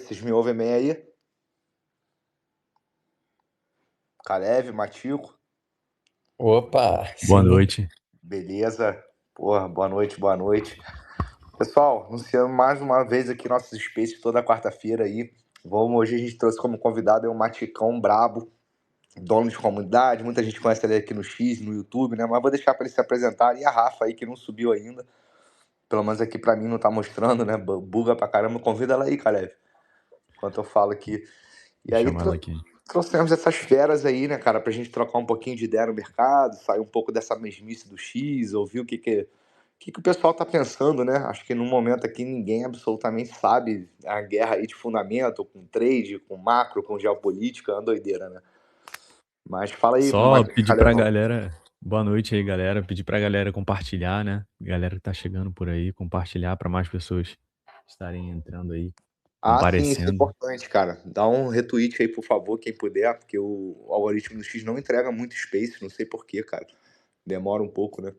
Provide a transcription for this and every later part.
Vocês me ouvem bem aí? Kalev, Matico, Opa, Boa sim. noite. beleza? Porra, boa noite, boa noite. Pessoal, anunciando mais uma vez aqui nossos Space toda quarta-feira aí. Hoje a gente trouxe como convidado o Maticão brabo, dono de comunidade. Muita gente conhece ele aqui no X, no YouTube, né? Mas vou deixar para ele se apresentar. E a Rafa aí, que não subiu ainda. Pelo menos aqui para mim não tá mostrando, né? Buga pra caramba. Convida ela aí, Kalev, enquanto eu falo aqui. E Vou aí chamar ela aqui. trouxemos essas feras aí, né, cara, pra gente trocar um pouquinho de ideia no mercado, sair um pouco dessa mesmice do X, ouvir o que o pessoal tá pensando, né? Acho que no momento aqui ninguém absolutamente sabe a guerra aí de fundamento, com trade, com macro, com geopolítica, é uma doideira, né? Mas fala aí, Só pedir pra Calevão. galera. Boa noite aí, galera. Pedir pra galera compartilhar, né? Galera que tá chegando por aí, compartilhar pra mais pessoas estarem entrando aí, Ah, sim, isso é comparecendo. importante, cara. Dá um retweet aí, por favor, quem puder, porque o algoritmo do X não entrega muito space, não sei por quê, cara. Demora um pouco, né?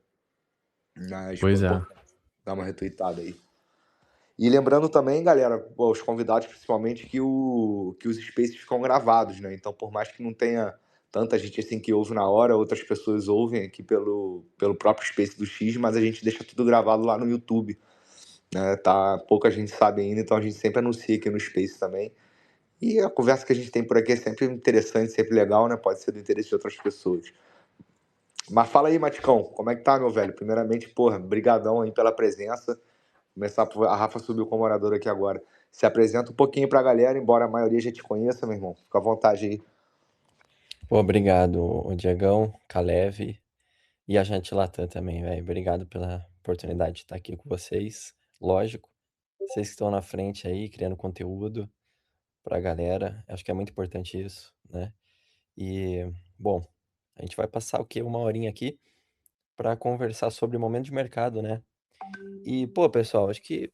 Mas, pô, Pois é. dá uma retweetada aí. E lembrando também, galera, pô, os convidados principalmente, que os spaces ficam gravados, né? Então, por mais que não tenha tanta gente assim que ouve na hora, outras pessoas ouvem aqui pelo próprio Space do X, mas a gente deixa tudo gravado lá no YouTube, né? Tá, pouca gente sabe ainda, então a gente sempre anuncia aqui no Space também. E a conversa que a gente tem por aqui é sempre interessante, sempre legal, né? Pode ser do interesse de outras pessoas. Mas fala aí, Maticão, como é que tá, meu velho? Primeiramente, porra, brigadão aí pela presença. Começar por... A Rafa subiu como orador aqui agora. Se apresenta um pouquinho pra galera, embora a maioria já te conheça, meu irmão. Fica à vontade aí. Pô, obrigado, o Diegão, Kalev e a Jante Latam também, velho. Obrigado pela oportunidade de estar aqui com vocês. Lógico, vocês que estão na frente aí, criando conteúdo pra galera. Acho que é muito importante isso, né? E, bom, a gente vai passar o quê? Uma horinha aqui pra conversar sobre o momento de mercado, né? E, pô, pessoal, acho que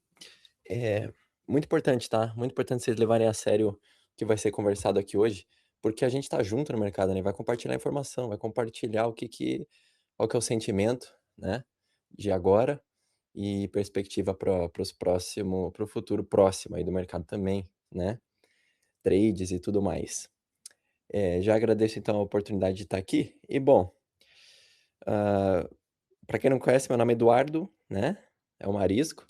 é muito importante, tá? Muito importante vocês levarem a sério o que vai ser conversado aqui hoje, porque a gente tá junto no mercado, né? Vai compartilhar informação, vai compartilhar qual que é o sentimento, né? De agora e perspectiva para o futuro próximo aí do mercado também, né? Trades e tudo mais. Já agradeço então a oportunidade de estar aqui. E bom, para quem não conhece, meu nome é Eduardo, né? É o Marisco.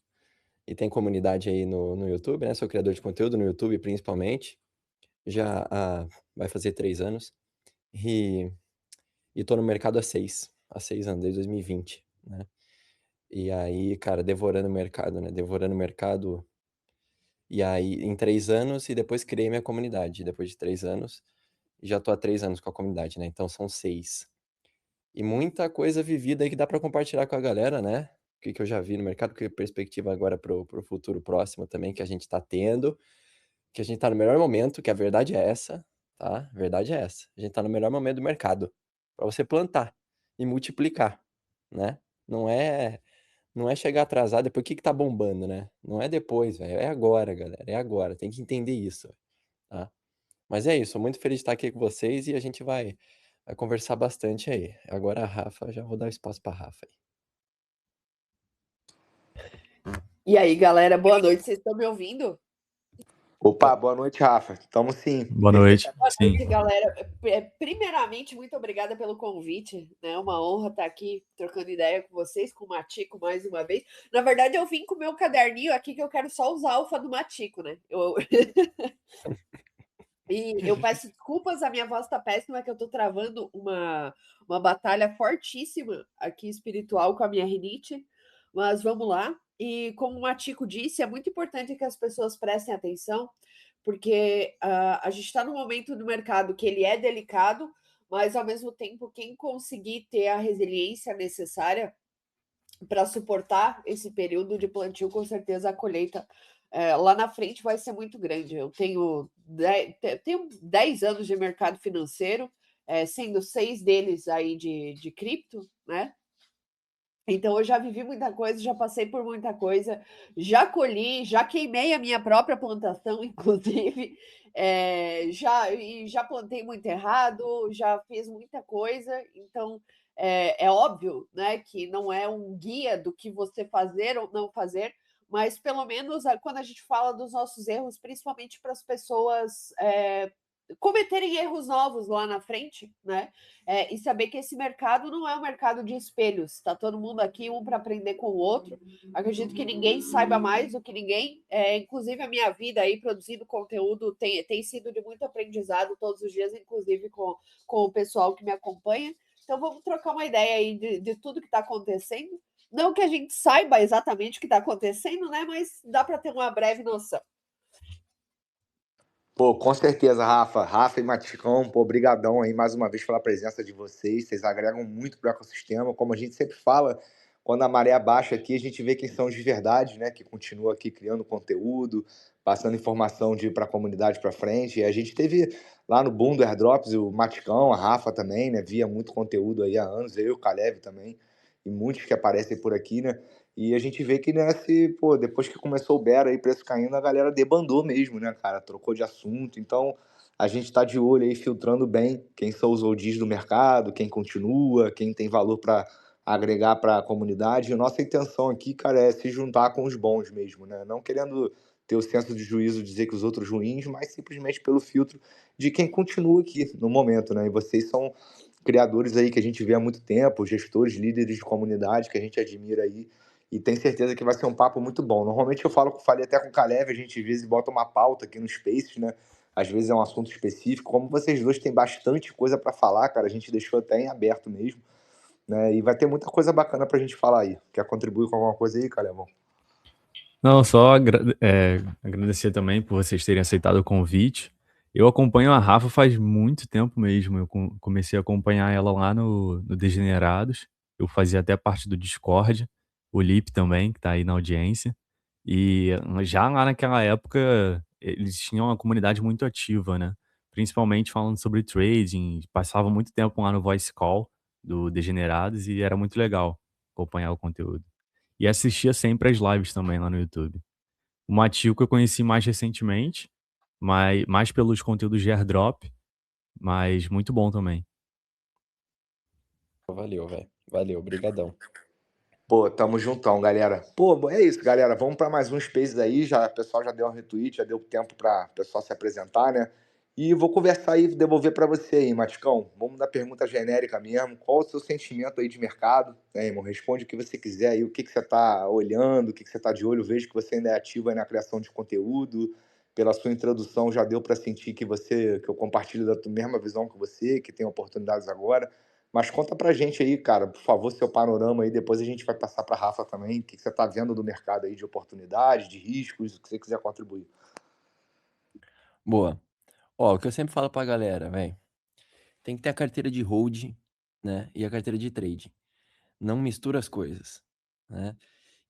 E tem comunidade aí no YouTube, né? Sou criador de conteúdo no YouTube, principalmente. Já vai fazer 3 anos. E tô no mercado há 6 anos, desde 2020, né? E aí, cara, devorando o mercado, né? Devorando o mercado. E aí, em 3 anos, e depois criei minha comunidade. Depois de 3 anos, e já tô há 3 anos com a comunidade, né? Então são 6. E muita coisa vivida aí que dá para compartilhar com a galera, né? O que eu já vi no mercado, que perspectiva agora pro futuro próximo também que a gente tá tendo, que a gente tá no melhor momento, que a verdade é essa, tá? A verdade é essa. A gente tá no melhor momento do mercado para você plantar e multiplicar, né? Não é não é chegar atrasado depois que tá bombando, né? Não é depois, velho, é agora, galera, é agora. Tem que entender isso, tá? Mas é isso, sou muito feliz de estar aqui com vocês e a gente vai conversar bastante aí. Agora a Rafa, já vou dar espaço para a Rafa aí. E aí, galera, boa noite. Vocês estão me ouvindo? Opa, boa noite, Rafa. Tamo sim. Boa noite. Boa Sim. noite, galera. Primeiramente, muito obrigada pelo convite, né? É uma honra estar aqui trocando ideia com vocês, com o Matico mais uma vez. Na verdade, eu vim com o meu caderninho aqui que eu quero só usar alfa do Matico, né? E eu peço desculpas, a minha voz tá péssima, que eu tô travando uma batalha fortíssima aqui espiritual com a minha rinite, mas vamos lá. E como o Matico disse, é muito importante que as pessoas prestem atenção, porque a gente está num momento do mercado que ele é delicado, mas ao mesmo tempo, quem conseguir ter a resiliência necessária para suportar esse período de plantio, com certeza a colheita lá na frente vai ser muito grande. Eu tenho 10 anos de mercado financeiro, sendo 6 deles aí de cripto, né? Então eu já vivi muita coisa, já passei por muita coisa, já colhi, já queimei a minha própria plantação, inclusive, já plantei muito errado, já fiz muita coisa, então é óbvio, né, que não é um guia do que você fazer ou não fazer, mas pelo menos quando a gente fala dos nossos erros, principalmente para as pessoas cometerem erros novos lá na frente, né? E saber que esse mercado não é um mercado de espelhos, está todo mundo aqui um para aprender com o outro. Acredito que ninguém saiba mais do que ninguém, inclusive a minha vida aí produzindo conteúdo tem sido de muito aprendizado todos os dias, inclusive com o pessoal que me acompanha. Então vamos trocar uma ideia aí de tudo que está acontecendo. Não que a gente saiba exatamente o que está acontecendo, né? Mas dá para ter uma breve noção. Pô, com certeza, Rafa. Rafa e Maticão, pô, brigadão aí mais uma vez pela presença de vocês. Vocês agregam muito pro ecossistema. Como a gente sempre fala, quando a maré baixa aqui, a gente vê quem são os de verdade, né? Que continua aqui criando conteúdo, passando informação para a comunidade para frente. E a gente teve lá no boom do Airdrops o Maticão, a Rafa também, né? Via muito conteúdo aí há anos, eu e o Caleb também, e muitos que aparecem por aqui, né? E a gente vê que pô, depois que começou o Bera aí, preço caindo, a galera debandou mesmo, né, cara? Trocou de assunto. Então, a gente tá de olho aí, filtrando bem quem são os oldies do mercado, quem continua, quem tem valor para agregar para a comunidade. E nossa intenção aqui, cara, é se juntar com os bons mesmo, né? Não querendo ter o senso de juízo, dizer que os outros ruins, mas simplesmente pelo filtro de quem continua aqui no momento, né? E vocês são criadores aí que a gente vê há muito tempo, gestores, líderes de comunidade que a gente admira aí, e tenho certeza que vai ser um papo muito bom. Normalmente eu falei até com o Caleb, a gente às vezes bota uma pauta aqui no Spaces, né? Às vezes é um assunto específico. Como vocês dois têm bastante coisa para falar, cara, a gente deixou até em aberto mesmo, né? E vai ter muita coisa bacana pra gente falar aí. Quer contribuir com alguma coisa aí, Calebão? Não, só agradecer também por vocês terem aceitado o convite. Eu acompanho a Rafa faz muito tempo mesmo. Eu comecei a acompanhar ela lá no Degenerados. Eu fazia até parte do Discord. O Lipe também, que tá aí na audiência. E já lá naquela época, eles tinham uma comunidade muito ativa, né? Principalmente falando sobre trading. Passava muito tempo lá no Voice Call do Degenerados e era muito legal acompanhar o conteúdo. E assistia sempre as lives também lá no YouTube. O Matilco eu conheci mais recentemente, mas mais pelos conteúdos de airdrop, mas muito bom também. Valeu, velho. Valeu, brigadão. Pô, tamo juntão, galera. Pô, é isso, galera. Vamos para mais um Spaces aí. O pessoal já deu um retweet, já deu tempo para o pessoal se apresentar, né? E vou conversar aí, devolver para você aí, Maticão. Vamos dar pergunta genérica mesmo. Qual o seu sentimento aí de mercado? Né, irmão? Responde o que você quiser aí. O que você tá olhando, o que você tá de olho. Vejo que você ainda é ativo aí na criação de conteúdo. Pela sua introdução, já deu para sentir que eu compartilho da mesma visão que você, que tem oportunidades agora. Mas conta pra gente aí, cara, por favor, seu panorama aí. Depois a gente vai passar pra Rafa também. O que você tá vendo do mercado aí de oportunidades, de riscos, o que você quiser contribuir. Boa. Ó, o que eu sempre falo pra galera, velho, tem que ter a carteira de hold, né, e a carteira de trade. Não mistura as coisas, né?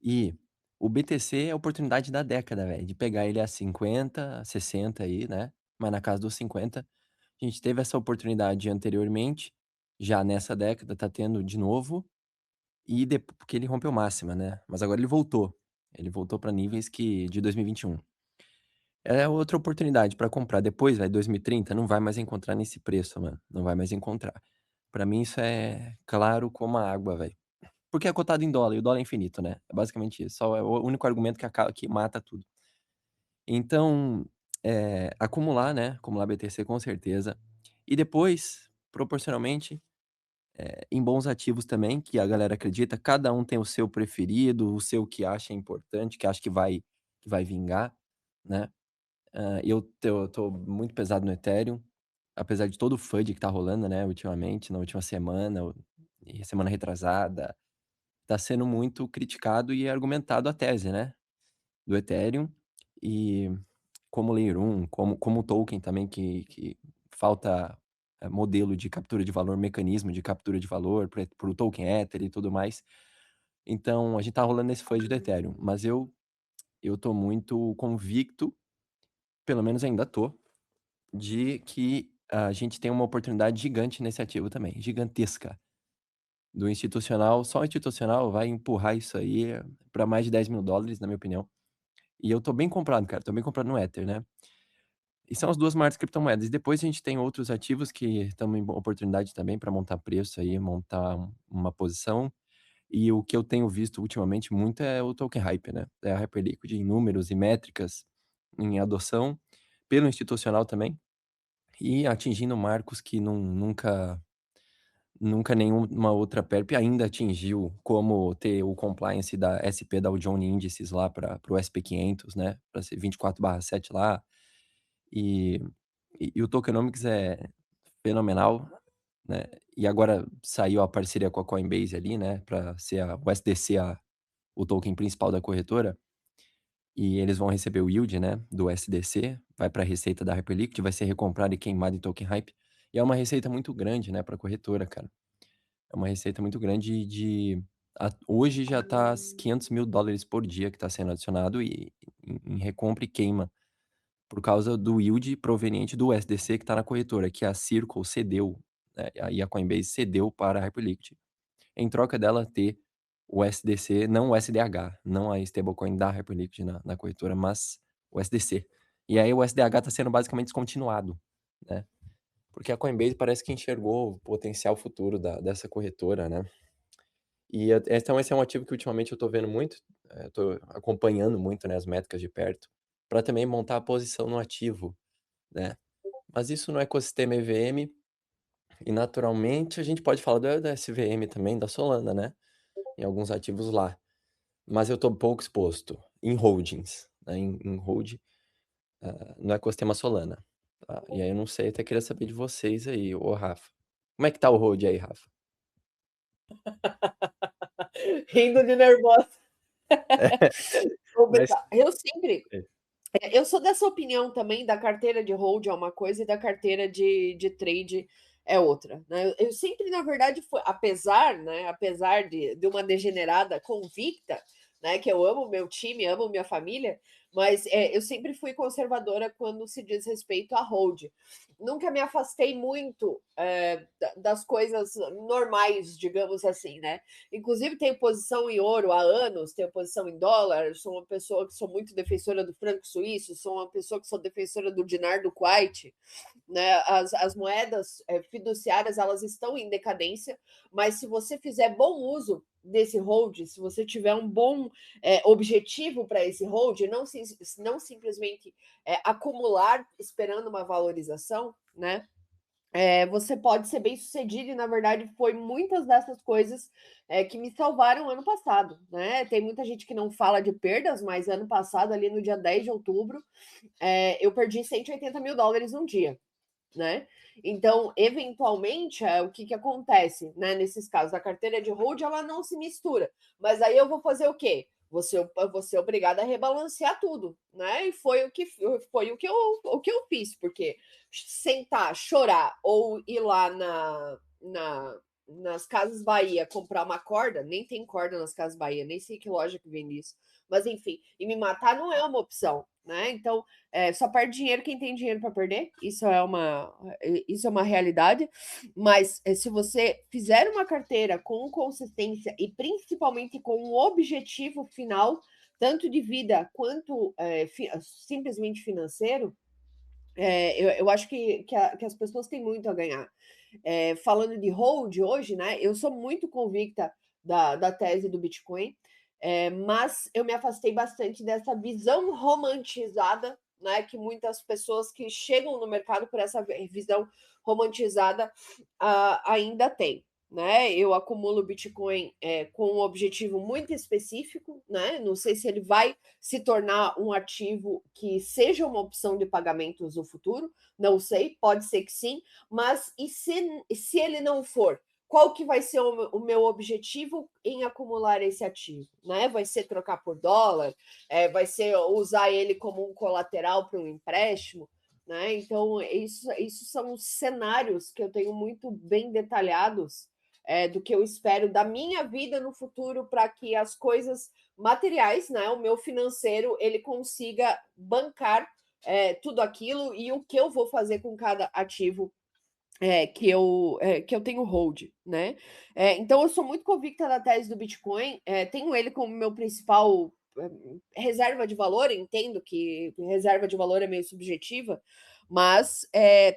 E o BTC é a oportunidade da década, velho, de pegar ele a 50, a 60 aí, né? Mas na casa dos 50, a gente teve essa oportunidade anteriormente, já nessa década tá tendo de novo, e depois, porque ele rompeu máxima, né? Mas agora ele voltou. Ele voltou para níveis de 2021. É outra oportunidade para comprar. Depois, vai 2030, não vai mais encontrar nesse preço, mano. Não vai mais encontrar. Para mim isso é claro como a água, velho. Porque é cotado em dólar, e o dólar é infinito, né? É basicamente isso. Só é o único argumento que mata tudo. Então, acumular, né? Acumular BTC com certeza. E depois, proporcionalmente, em bons ativos também, que a galera acredita. Cada um tem o seu preferido, o seu que acha importante, que acha que vai vingar, né? Eu tô muito pesado no Ethereum, apesar de todo o FUD que tá rolando, né? Ultimamente, na última semana, e semana retrasada. Tá sendo muito criticado e argumentado a tese, né? Do Ethereum. E como Layer 1, como o token também, que falta modelo de captura de valor, mecanismo de captura de valor para o token Ether e tudo mais. Então, a gente tá rolando esse FUD do Ethereum. Mas eu tô muito convicto, pelo menos ainda tô, de que a gente tem uma oportunidade gigante nesse ativo também. Gigantesca. Do institucional, só o institucional vai empurrar isso aí para mais de 10 mil dólares, na minha opinião. E eu tô bem comprado, cara. Tô bem comprado no Ether, né? E são as duas maiores criptomoedas. E depois a gente tem outros ativos que estão em oportunidade também para montar preço aí, montar uma posição. E o que eu tenho visto ultimamente muito é o token hype, né? É a Hyperliquid em números e métricas em adoção, pelo institucional também, e atingindo marcos que nunca nenhuma outra perp ainda atingiu, como ter o compliance da SP Dow Jones Indices lá para o SP500, né? Para ser 24/7 lá. E o tokenomics é fenomenal, né? E agora saiu a parceria com a Coinbase ali, né? Para ser o USDC, o token principal da corretora. E eles vão receber o yield, né? Do USDC, vai para a receita da Hyperliquid, vai ser recomprado e queimado em token hype. E é uma receita muito grande, né? Para a corretora, cara. É uma receita muito grande hoje já tá $500 mil por dia que está sendo adicionado em recompra e queima, por causa do yield proveniente do USDC que está na corretora, que a Circle cedeu, né, e a Coinbase cedeu para a Hyperliquid, em troca dela ter o USDC, não o SDH, não a stablecoin da Hyperliquid na corretora, mas o USDC. E aí o SDH está sendo basicamente descontinuado, né? Porque a Coinbase parece que enxergou o potencial futuro dessa corretora, né? E então esse é um ativo que ultimamente eu tô vendo muito, tô acompanhando muito, né, as métricas de perto, para também montar a posição no ativo, né? Mas isso no ecossistema EVM, e naturalmente a gente pode falar da SVM também, da Solana, né? Em alguns ativos lá. Mas eu tô pouco exposto em holdings, né? Em hold, no ecossistema Solana. Tá? E aí eu não sei, até queria saber de vocês aí, ô Rafa. Como é que tá o hold aí, Rafa? Rindo de nervosa. Mas... Eu sou dessa opinião também, da carteira de hold é uma coisa e da carteira de trade é outra, né? Eu sempre, na verdade, apesar de uma degenerada convicta, né, que eu amo meu time, amo minha família, mas eu sempre fui conservadora quando se diz respeito a hold. Nunca me afastei muito das coisas normais, digamos assim, né? Inclusive, tenho posição em ouro há anos, tenho posição em dólar, sou uma pessoa que sou muito defensora do franco suíço, sou uma pessoa que sou defensora do dinar do Kuwait, né? As moedas fiduciárias, elas estão em decadência, mas se você fizer bom uso desse hold, se você tiver um bom objetivo para esse hold, não simplesmente acumular esperando uma valorização, né? Você pode ser bem sucedido, e na verdade foi muitas dessas coisas que me salvaram ano passado, né? Tem muita gente que não fala de perdas, mas ano passado, ali no dia 10 de outubro, eu perdi $180 mil num dia, né? Então, eventualmente, o que acontece, né? Nesses casos, a carteira de hold, ela não se mistura, mas aí eu vou fazer o quê? Você é obrigado a rebalancear tudo, né? E foi o que eu fiz, porque sentar, chorar ou ir lá nas Casas Bahia comprar uma corda, nem tem corda nas Casas Bahia, nem sei que loja que vende isso, mas enfim, e me matar não é uma opção, né? Então, só perde dinheiro quem tem dinheiro para perder, isso é uma realidade, mas se você fizer uma carteira com consistência e principalmente com um objetivo final, tanto de vida quanto simplesmente financeiro, eu acho que as pessoas têm muito a ganhar. Falando de hold hoje, né? Eu sou muito convicta da tese do Bitcoin, mas eu me afastei bastante dessa visão romantizada, né? Que muitas pessoas que chegam no mercado por essa visão romantizada ainda têm. Né? Eu acumulo Bitcoin com um objetivo muito específico, né? Não sei se ele vai se tornar um ativo que seja uma opção de pagamentos no futuro, não sei, pode ser que sim, mas e se ele não for? Qual que vai ser o meu objetivo em acumular esse ativo? Né? Vai ser trocar por dólar? Vai ser usar ele como um colateral para um empréstimo? Né? Então, isso são cenários que eu tenho muito bem detalhados do que eu espero da minha vida no futuro para que as coisas materiais, né, o meu financeiro, ele consiga bancar tudo aquilo e o que eu vou fazer com cada ativo que eu tenho hold, né? Então eu sou muito convicta da tese do Bitcoin, tenho ele como meu principal reserva de valor, entendo que reserva de valor é meio subjetiva, mas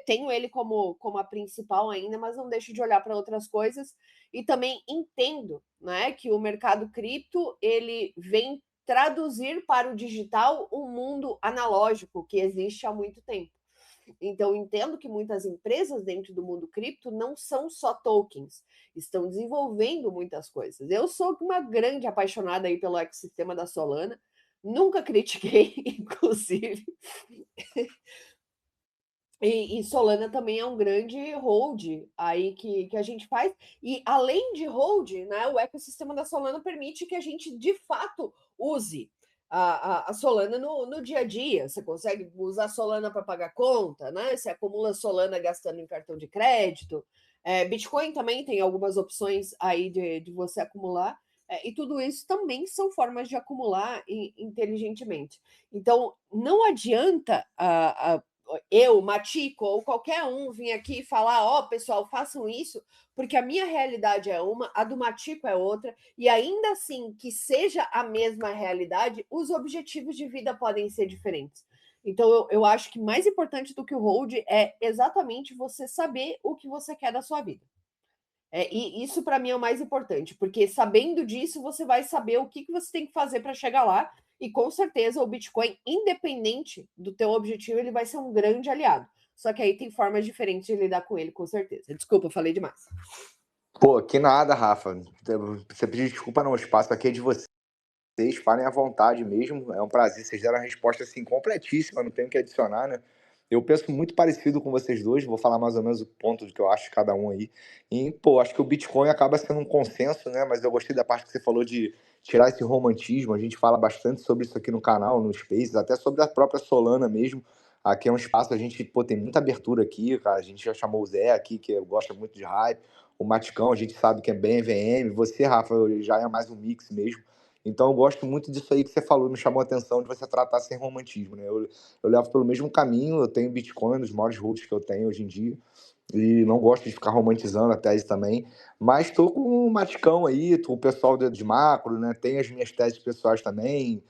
tenho ele como a principal ainda, mas não deixo de olhar para outras coisas. E também entendo, né, que o mercado cripto ele vem traduzir para o digital um mundo analógico que existe há muito tempo. Então, entendo que muitas empresas dentro do mundo cripto não são só tokens, estão desenvolvendo muitas coisas. Eu sou uma grande apaixonada aí pelo ecossistema da Solana, nunca critiquei, inclusive. E Solana também é um grande hold aí que a gente faz. E além de hold, né, o ecossistema da Solana permite que a gente de fato use a Solana no dia a dia. Você consegue usar Solana para pagar conta, né? Você acumula Solana gastando em cartão de crédito. Bitcoin também tem algumas opções aí de você acumular. E tudo isso também são formas de acumular inteligentemente. Então, não adianta eu, Matico, ou qualquer um vir aqui e falar, ó, pessoal, façam isso, porque a minha realidade é uma, a do Matico é outra, e ainda assim que seja a mesma realidade, os objetivos de vida podem ser diferentes. Então, eu acho que mais importante do que o hold é exatamente você saber o que você quer da sua vida. E isso, para mim, é o mais importante, porque sabendo disso, você vai saber o que você tem que fazer para chegar lá, e com certeza o Bitcoin, independente do teu objetivo, ele vai ser um grande aliado. Só que aí tem formas diferentes de lidar com ele, com certeza. Desculpa, eu falei demais. Pô, que nada, Rafa. Você pedir desculpa, não. O espaço aqui é de vocês. Falem à vontade mesmo. É um prazer. Vocês deram a resposta assim completíssima, não tenho o que adicionar, né? Eu penso muito parecido com vocês dois. Vou falar mais ou menos o ponto do que eu acho de cada um aí. E, pô, acho que o Bitcoin acaba sendo um consenso, né? Mas eu gostei da parte que você falou de tirar esse romantismo. A gente fala bastante sobre isso aqui no canal, no Spaces, até sobre a própria Solana mesmo. Aqui é um espaço, a gente, pô, tem muita abertura aqui, cara. A gente já chamou o Zé aqui, que gosta muito de hype. O Maticão, a gente sabe que é bem EVM. Você, Rafa, já é mais um mix mesmo. Então eu gosto muito disso aí que você falou, me chamou a atenção de você tratar sem romantismo, né? Eu levo pelo mesmo caminho, eu tenho Bitcoin, os maiores holds que eu tenho hoje em dia, e não gosto de ficar romantizando a tese também, mas estou com o Maticão aí, o pessoal de macro, né? Tem as minhas teses pessoais também,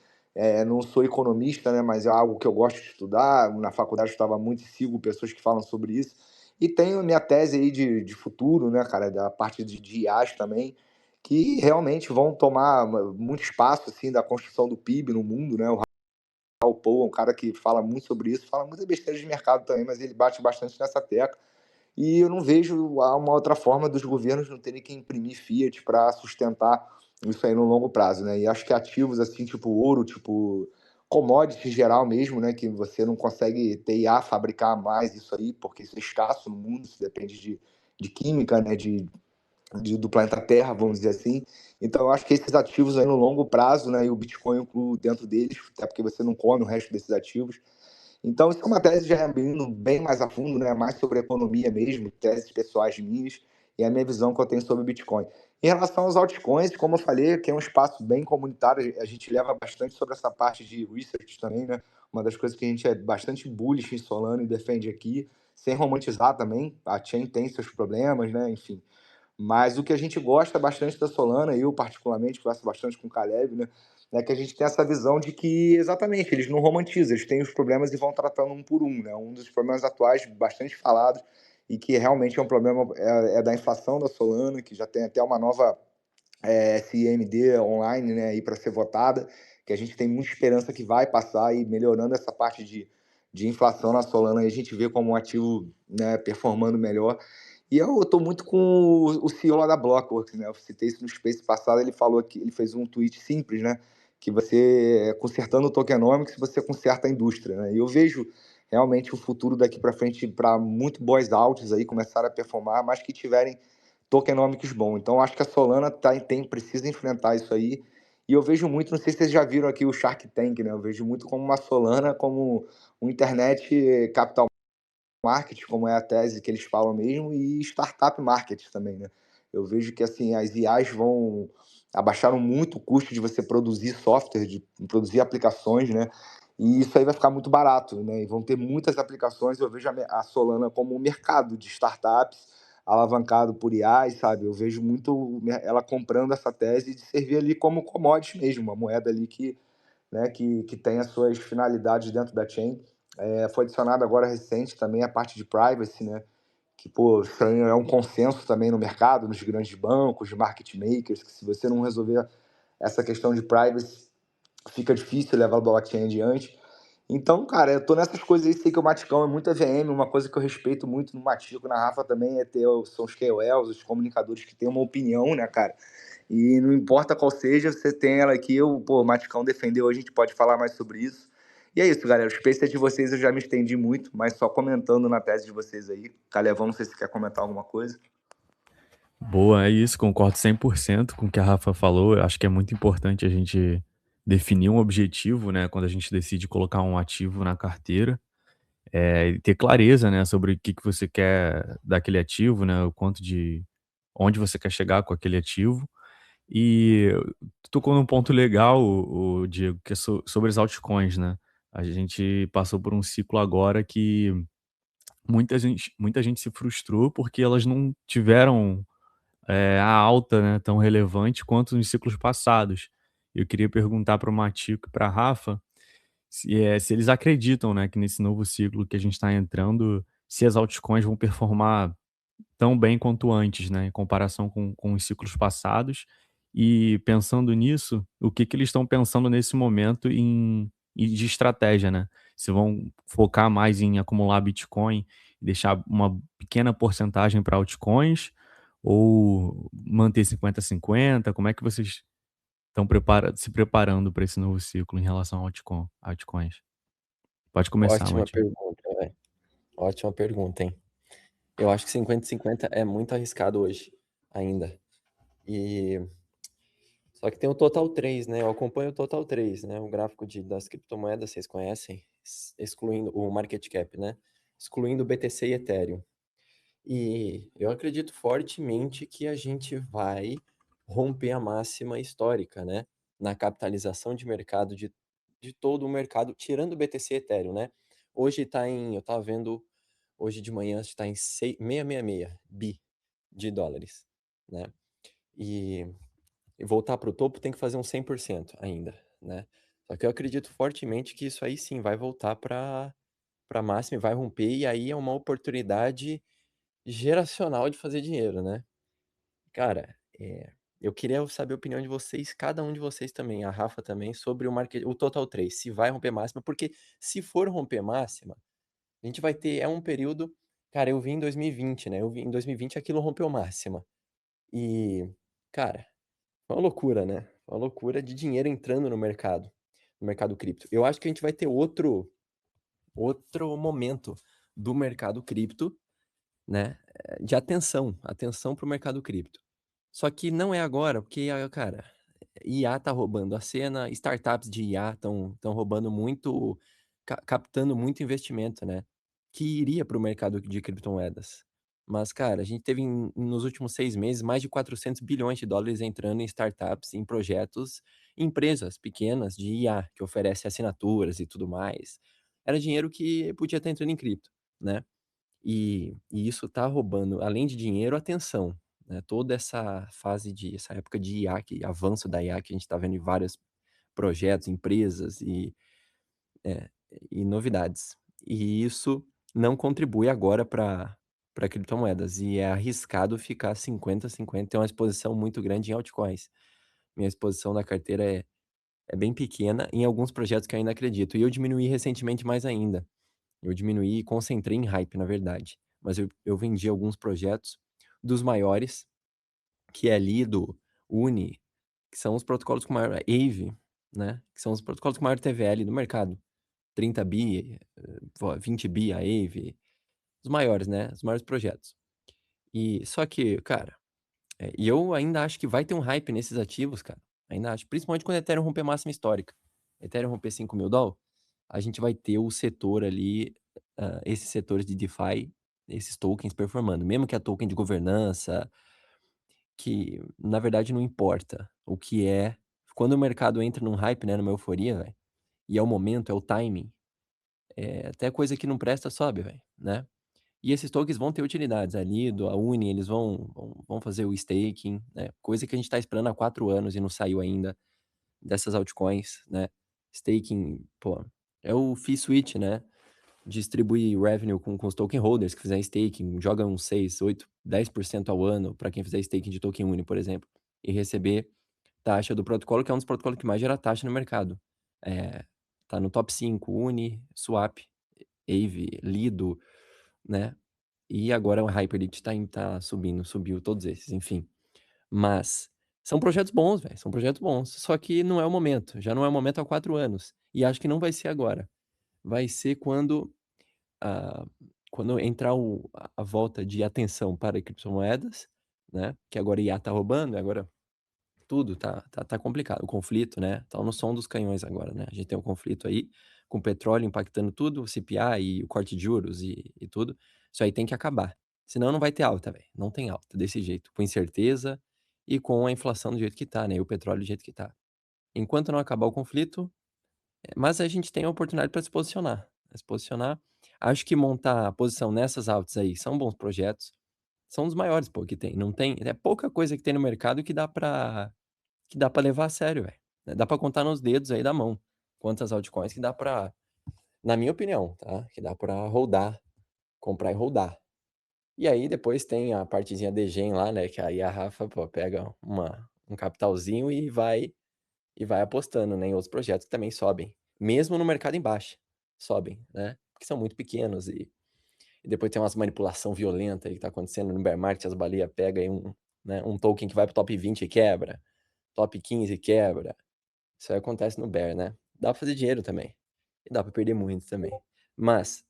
não sou economista, né? Mas é algo que eu gosto de estudar, na faculdade eu estava muito e sigo pessoas que falam sobre isso, e tenho a minha tese aí de futuro, né, cara, da parte de IAs também, que realmente vão tomar muito espaço assim da construção do PIB no mundo, né? O Raul Paul é um cara que fala muito sobre isso, fala muita besteira de mercado também, mas ele bate bastante nessa tecla. E eu não vejo uma outra forma dos governos não terem que imprimir fiat para sustentar isso aí no longo prazo, né? E acho que ativos assim, tipo ouro, tipo commodities em geral mesmo, né? Que você não consegue ter IA fabricar mais isso aí, porque isso é escasso no mundo, isso depende de química, né? Do planeta Terra, vamos dizer assim. Então, eu acho que esses ativos aí no longo prazo, né, e o Bitcoin incluo dentro deles, até porque você não come o resto desses ativos. Então, isso é uma tese já indo bem mais a fundo, né, mais sobre economia mesmo, teses pessoais minhas, e a minha visão que eu tenho sobre o Bitcoin. Em relação aos altcoins, como eu falei, que é um espaço bem comunitário, a gente leva bastante sobre essa parte de research também, né? Uma das coisas que a gente é bastante bullish em Solana e defende aqui, sem romantizar também. A chain tem seus problemas, né? Enfim. Mas o que a gente gosta bastante da Solana, eu particularmente gosto bastante com o Caleb, né? É que a gente tem essa visão de que, exatamente, eles não romantizam, eles têm os problemas e vão tratando um por um, né? Um dos problemas atuais, bastante falados, e que realmente é um problema, é da inflação da Solana, que já tem até uma nova SIMD online, né, aí para ser votada, que a gente tem muita esperança que vai passar e melhorando essa parte de inflação na Solana, e a gente vê como um ativo, né, performando melhor. E eu estou muito com o CEO lá da Blockworks, né? Eu citei isso no Space passado, ele falou que ele fez um tweet simples, né? Que você, consertando o tokenomics, você conserta a indústria, né? E eu vejo realmente o futuro daqui para frente para muito boas altas aí começarem a performar, mas que tiverem tokenomics bons. Então, acho que a Solana precisa enfrentar isso aí. E eu vejo muito, não sei se vocês já viram aqui o Shark Tank, né? Eu vejo muito como uma Solana, como um internet capital market, como é a tese que eles falam mesmo, e startup market também, né? Eu vejo que assim as IAs abaixaram muito o custo de você produzir software, de produzir aplicações, né? E isso aí vai ficar muito barato, né? E vão ter muitas aplicações. Eu vejo a Solana como um mercado de startups alavancado por IAs, sabe? Eu vejo muito ela comprando essa tese de servir ali como commodity mesmo, uma moeda ali que né, que tem as suas finalidades dentro da chain. Foi adicionado agora recente também a parte de privacy, né, que, pô, é um consenso também no mercado, nos grandes bancos, de market makers, que se você não resolver essa questão de privacy, fica difícil levar o blockchain adiante. Então, cara, eu tô nessas coisas aí, sei que o Maticão é muito EVM, uma coisa que eu respeito muito no Matico, na Rafa também, são os KOLs, os comunicadores que têm uma opinião, né, cara? E não importa qual seja, você tem ela aqui, o Maticão defendeu, a gente pode falar mais sobre isso. E é isso, galera, o Space é de vocês, eu já me estendi muito, mas só comentando na tese de vocês aí. Calevão, não sei se quer comentar alguma coisa. Boa, é isso, concordo 100% com o que a Rafa falou. Eu acho que é muito importante a gente definir um objetivo, né, quando a gente decide colocar um ativo na carteira, e ter clareza, né, sobre o que que você quer daquele ativo, né, o quanto de onde você quer chegar com aquele ativo. E tu tocou num ponto legal, o Diego, que é sobre as altcoins, né? A gente passou por um ciclo agora que muita gente se frustrou porque elas não tiveram a alta, né, tão relevante quanto nos ciclos passados. Eu queria perguntar para o Matico e para a Rafa se eles acreditam, né, que nesse novo ciclo que a gente está entrando, se as altcoins vão performar tão bem quanto antes, né, em comparação com os ciclos passados. E pensando nisso, o que que eles estão pensando nesse momento de estratégia, né? Se vão focar mais em acumular Bitcoin e deixar uma pequena porcentagem para altcoins ou manter 50-50? Como é que vocês estão se preparando para esse novo ciclo em relação ao altcoins? Pode começar, Ótima Matheus. pergunta, velho. Ótima pergunta, hein? Eu acho que 50-50 é muito arriscado hoje, ainda. E só que tem o Total 3, né? Eu acompanho o Total 3, né? O gráfico das criptomoedas, vocês conhecem? Excluindo o market cap, né? Excluindo o BTC e Ethereum. E eu acredito fortemente que a gente vai romper a máxima histórica, né? Na capitalização de mercado de todo o mercado, tirando o BTC e Ethereum, né? Hoje eu tava vendo, hoje de manhã está em 666 bi de dólares, né? E voltar para o topo tem que fazer um 100% ainda, né? Só que eu acredito fortemente que isso aí sim vai voltar para máxima e vai romper, e aí é uma oportunidade geracional de fazer dinheiro, né? Cara, eu queria saber a opinião de vocês, cada um de vocês também, a Rafa também, sobre o Total 3, se vai romper máxima, porque se for romper máxima, a gente vai ter, um período, cara, eu vi em 2020, né? Eu vi em 2020 aquilo rompeu máxima. E, cara, foi uma loucura, né? Uma loucura de dinheiro entrando no mercado cripto. Eu acho que a gente vai ter outro momento do mercado cripto, né? De atenção para o mercado cripto. Só que não é agora, porque, cara, IA tá roubando a cena, startups de IA estão roubando muito, captando muito investimento, né? Que iria para o mercado de criptomoedas. Mas, cara, a gente teve nos últimos 6 meses mais de 400 bilhões de dólares entrando em startups, em projetos, empresas pequenas de IA, que oferecem assinaturas e tudo mais. Era dinheiro que podia estar entrando em cripto, né? E isso tá roubando, além de dinheiro, atenção, né? Toda essa época de IA, avanço da IA que a gente está vendo em vários projetos, empresas é, e novidades. E isso não contribui agora para criptomoedas. E é arriscado ficar 50-50, ter uma exposição muito grande em altcoins. Minha exposição na carteira é bem pequena em alguns projetos que eu ainda acredito. E eu diminuí recentemente mais ainda. Eu diminuí e concentrei em hype, na verdade. Mas eu vendi alguns projetos dos maiores, que é Lido, Uni, que são os protocolos com maior Aave, né? Que são os protocolos com maior TVL do mercado. 30 bi, 20 bi a Aave, os maiores, né? Os maiores projetos. E só que, cara, e eu ainda acho que vai ter um hype nesses ativos, cara. Ainda acho, principalmente quando o Ethereum romper máxima histórica. Ethereum romper 5 mil dólares, a gente vai ter o setor ali, esses setores de DeFi, esses tokens performando. Mesmo que a token de governança, que na verdade não importa. O que é, quando o mercado entra num hype, né, numa euforia, velho, e é o momento, é o timing, até coisa que não presta sobe, velho, né? E esses tokens vão ter utilidades ali, a Uni, eles vão fazer o staking, né? Coisa que a gente está esperando há 4 anos e não saiu ainda dessas altcoins, né? Staking, pô, é o fee switch, né? Distribuir revenue com os token holders que fizerem staking, joga uns 6, 8, 10% ao ano para quem fizer staking de token Uni, por exemplo, e receber taxa do protocolo, que é um dos protocolos que mais gera taxa no mercado. Tá no top 5, Uni, Swap, Aave, Lido, né? E agora o Hyperliquid tá subindo, subiu todos esses, enfim. Mas são projetos bons, velho, são projetos bons. Só que não é o momento, já não é o momento há 4 anos. E acho que não vai ser agora. Vai ser quando entrar a volta de atenção para criptomoedas, né? Que agora IA tá roubando, agora tudo tá complicado. O conflito, né? Tá no som dos canhões agora, né? A gente tem um conflito aí com o petróleo impactando tudo, o CPI e o corte de juros e tudo. Isso aí tem que acabar. Senão não vai ter alta, velho. Não tem alta desse jeito, com incerteza e com a inflação do jeito que tá, né? E o petróleo do jeito que tá. Enquanto não acabar o conflito, mas a gente tem a oportunidade para se posicionar. Acho que montar a posição nessas altas aí são bons projetos. São os maiores, pô, que tem. Não tem. É pouca coisa que tem no mercado que dá pra levar a sério, velho. Dá pra contar nos dedos aí da mão. Quantas altcoins que dá pra. Na minha opinião, tá? Que dá pra holdar. Comprar e holdar. E aí depois tem a partezinha de gen lá, né? Que aí a Rafa, pô, pega um capitalzinho e vai apostando, né, em outros projetos que também sobem. Mesmo no mercado em baixa, sobem, né? Porque são muito pequenos e depois tem umas manipulação violenta aí que tá acontecendo no bear market, as baleias pegam aí um token que vai pro top 20 e quebra, top 15 e quebra. Isso aí acontece no bear, né? Dá pra fazer dinheiro também. E dá pra perder muito também. Mas,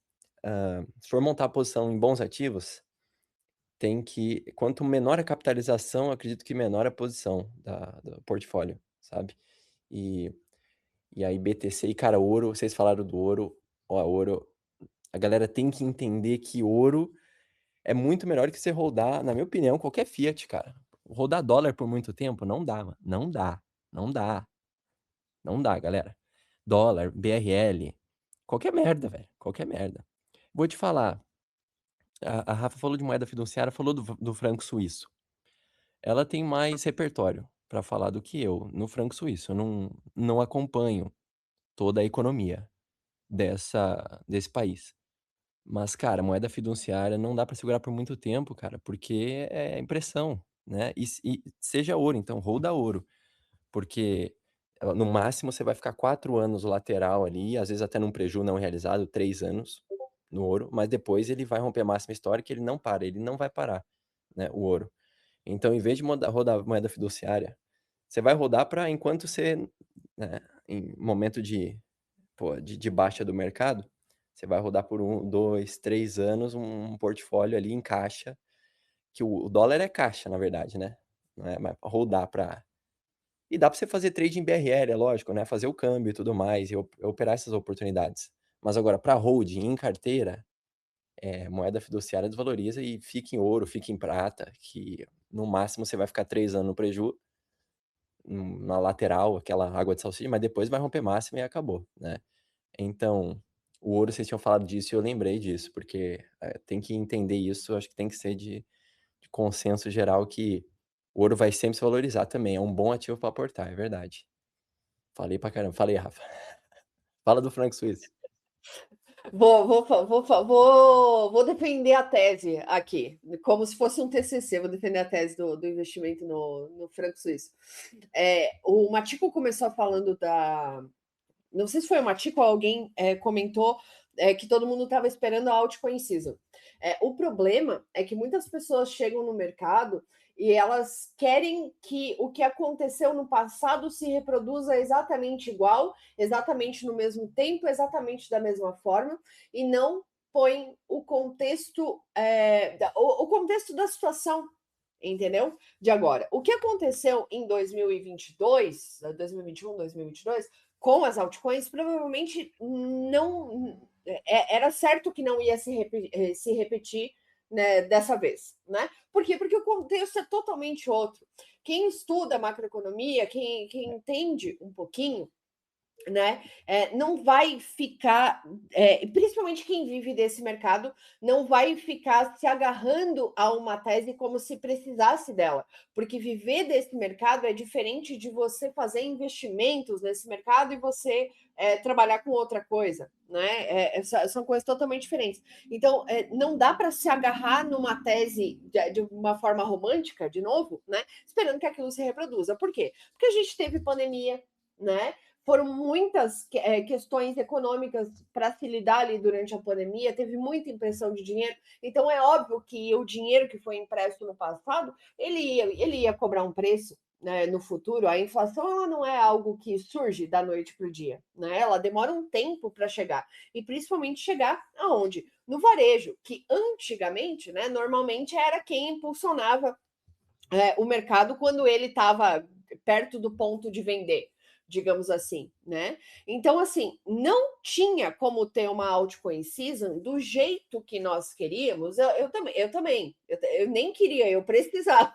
se for montar a posição em bons ativos, quanto menor a capitalização, acredito que menor a posição do portfólio, sabe? E aí BTC e, cara, ouro, vocês falaram do ouro, ouro, a galera tem que entender que ouro é muito melhor que você rodar, na minha opinião, qualquer fiat, cara. Rodar dólar por muito tempo não dá, mano. Não dá. Não dá, galera. Dólar, BRL, qualquer merda, velho. Qualquer merda. Vou te falar, a Rafa falou de moeda fiduciária, falou do franco suíço. Ela tem mais repertório para falar do que eu no franco suíço. Eu não acompanho toda a economia desse país. Mas, cara, moeda fiduciária não dá para segurar por muito tempo, cara, porque é impressão, né? E seja ouro, então, holda ouro. Porque no máximo você vai ficar 4 anos lateral ali, às vezes até num preju não realizado, 3 anos no ouro, mas depois ele vai romper a máxima histórica, ele não para, ele não vai parar, né, o ouro. Então, em vez de rodar moeda fiduciária, você vai rodar para enquanto você, né, em momento de baixa do mercado, você vai rodar por 1, 2, 3 anos um portfólio ali em caixa, que o dólar é caixa, na verdade, né? Não é, mas rodar para... E dá para você fazer trade em BRL, é lógico, né? Fazer o câmbio e tudo mais, e operar essas oportunidades. Mas agora, para holding em carteira, moeda fiduciária desvaloriza e fica em ouro, fica em prata, que no máximo você vai ficar 3 anos no preju, na lateral, aquela água de salsicha, mas depois vai romper máxima e acabou, né? Então, o ouro, vocês tinham falado disso e eu lembrei disso, porque tem que entender isso, acho que tem que ser de consenso geral que o ouro vai sempre se valorizar também, é um bom ativo para aportar, é verdade. Falei pra caramba, falei, Rafa. Fala do franco suíço. Vou defender a tese aqui, como se fosse um TCC, vou defender a tese do investimento no franco suíço. O Matico começou falando não sei se foi o Matico ou alguém comentou que todo mundo estava esperando a altcoin season. O problema é que muitas pessoas chegam no mercado e elas querem que o que aconteceu no passado se reproduza exatamente igual, exatamente no mesmo tempo, exatamente da mesma forma, e não põe o contexto, o contexto da situação, entendeu? De agora. O que aconteceu em 2022, 2021, 2022, com as altcoins, provavelmente não era certo que não ia se repetir, né, dessa vez, né? Por quê? Porque o contexto é totalmente outro. Quem estuda macroeconomia, quem entende um pouquinho, né, não vai ficar, principalmente quem vive desse mercado, não vai ficar se agarrando a uma tese como se precisasse dela, porque viver desse mercado é diferente de você fazer investimentos nesse mercado e você trabalhar com outra coisa, né? São coisas totalmente diferentes. Então, não dá para se agarrar numa tese de uma forma romântica, de novo, né? Esperando que aquilo se reproduza. Por quê? Porque a gente teve pandemia, né? Foram muitas questões econômicas para se lidar ali durante a pandemia, teve muita impressão de dinheiro. Então, é óbvio que o dinheiro que foi impresso no passado, ele ia cobrar um preço, né, no futuro. A inflação ela não é algo que surge da noite para o dia, né? Ela demora um tempo para chegar, e principalmente chegar aonde? No varejo, que antigamente, né, normalmente era quem impulsionava o mercado quando ele estava perto do ponto de vender, digamos assim, né? Então, assim, não tinha como ter uma altcoin season do jeito que nós queríamos. Eu também, eu nem queria, eu precisava,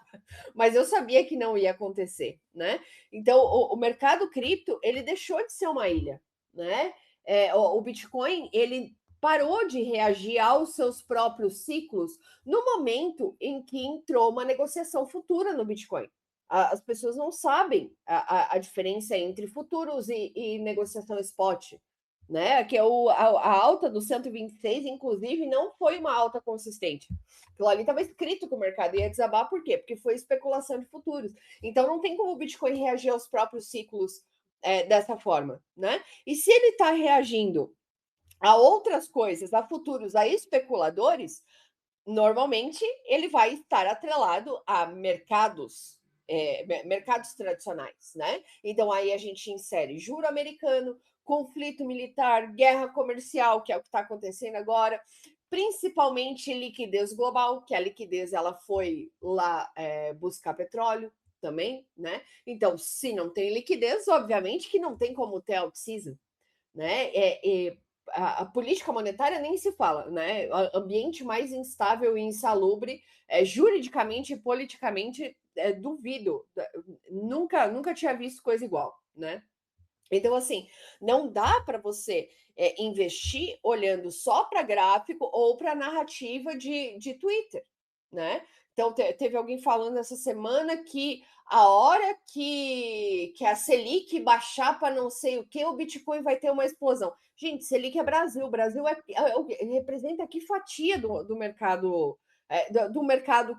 mas eu sabia que não ia acontecer, né? Então, o mercado cripto, ele deixou de ser uma ilha, né? O Bitcoin, ele parou de reagir aos seus próprios ciclos no momento em que entrou uma negociação futura no Bitcoin. As pessoas não sabem a diferença entre futuros e negociação spot, né? Que a alta do 126, inclusive, não foi uma alta consistente. Aquilo ali estava escrito que o mercado ia desabar, por quê? Porque foi especulação de futuros. Então não tem como o Bitcoin reagir aos próprios ciclos dessa forma, né? E se ele está reagindo a outras coisas, a futuros, a especuladores, normalmente ele vai estar atrelado a mercados tradicionais, né? Então aí a gente insere juro americano, conflito militar, guerra comercial, que é o que está acontecendo agora, principalmente liquidez global, que a liquidez ela foi lá buscar petróleo também, né? Então, se não tem liquidez, obviamente que não tem como ter out-season, né? A política monetária nem se fala, né? O ambiente mais instável e insalubre, juridicamente e politicamente, duvido. Nunca tinha visto coisa igual, né? Então, assim, não dá para você investir olhando só para gráfico ou para narrativa de Twitter, né? Então, teve alguém falando essa semana que a hora que a Selic baixar para não sei o que, o Bitcoin vai ter uma explosão. Gente, Selic é Brasil. Brasil representa que fatia do mercado, do mercado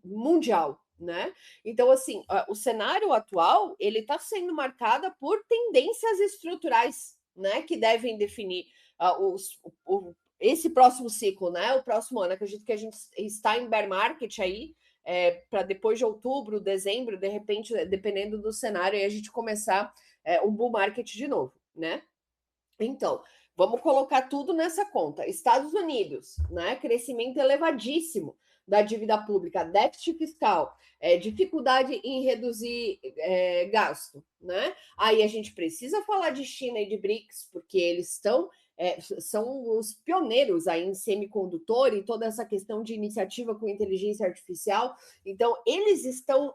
mundial, né? Então, assim, o cenário atual, ele está sendo marcado por tendências estruturais, né? Que devem definir esse próximo ciclo, né? O próximo ano. Acredito que a gente está em bear market aí, para depois de outubro, dezembro, de repente, dependendo do cenário, aí a gente começar um bull market de novo, né? Então, vamos colocar tudo nessa conta. Estados Unidos, né? Crescimento elevadíssimo da dívida pública, déficit fiscal, dificuldade em reduzir gasto, né? Aí a gente precisa falar de China e de BRICS, porque eles são os pioneiros aí em semicondutor e toda essa questão de iniciativa com inteligência artificial. Então, eles estão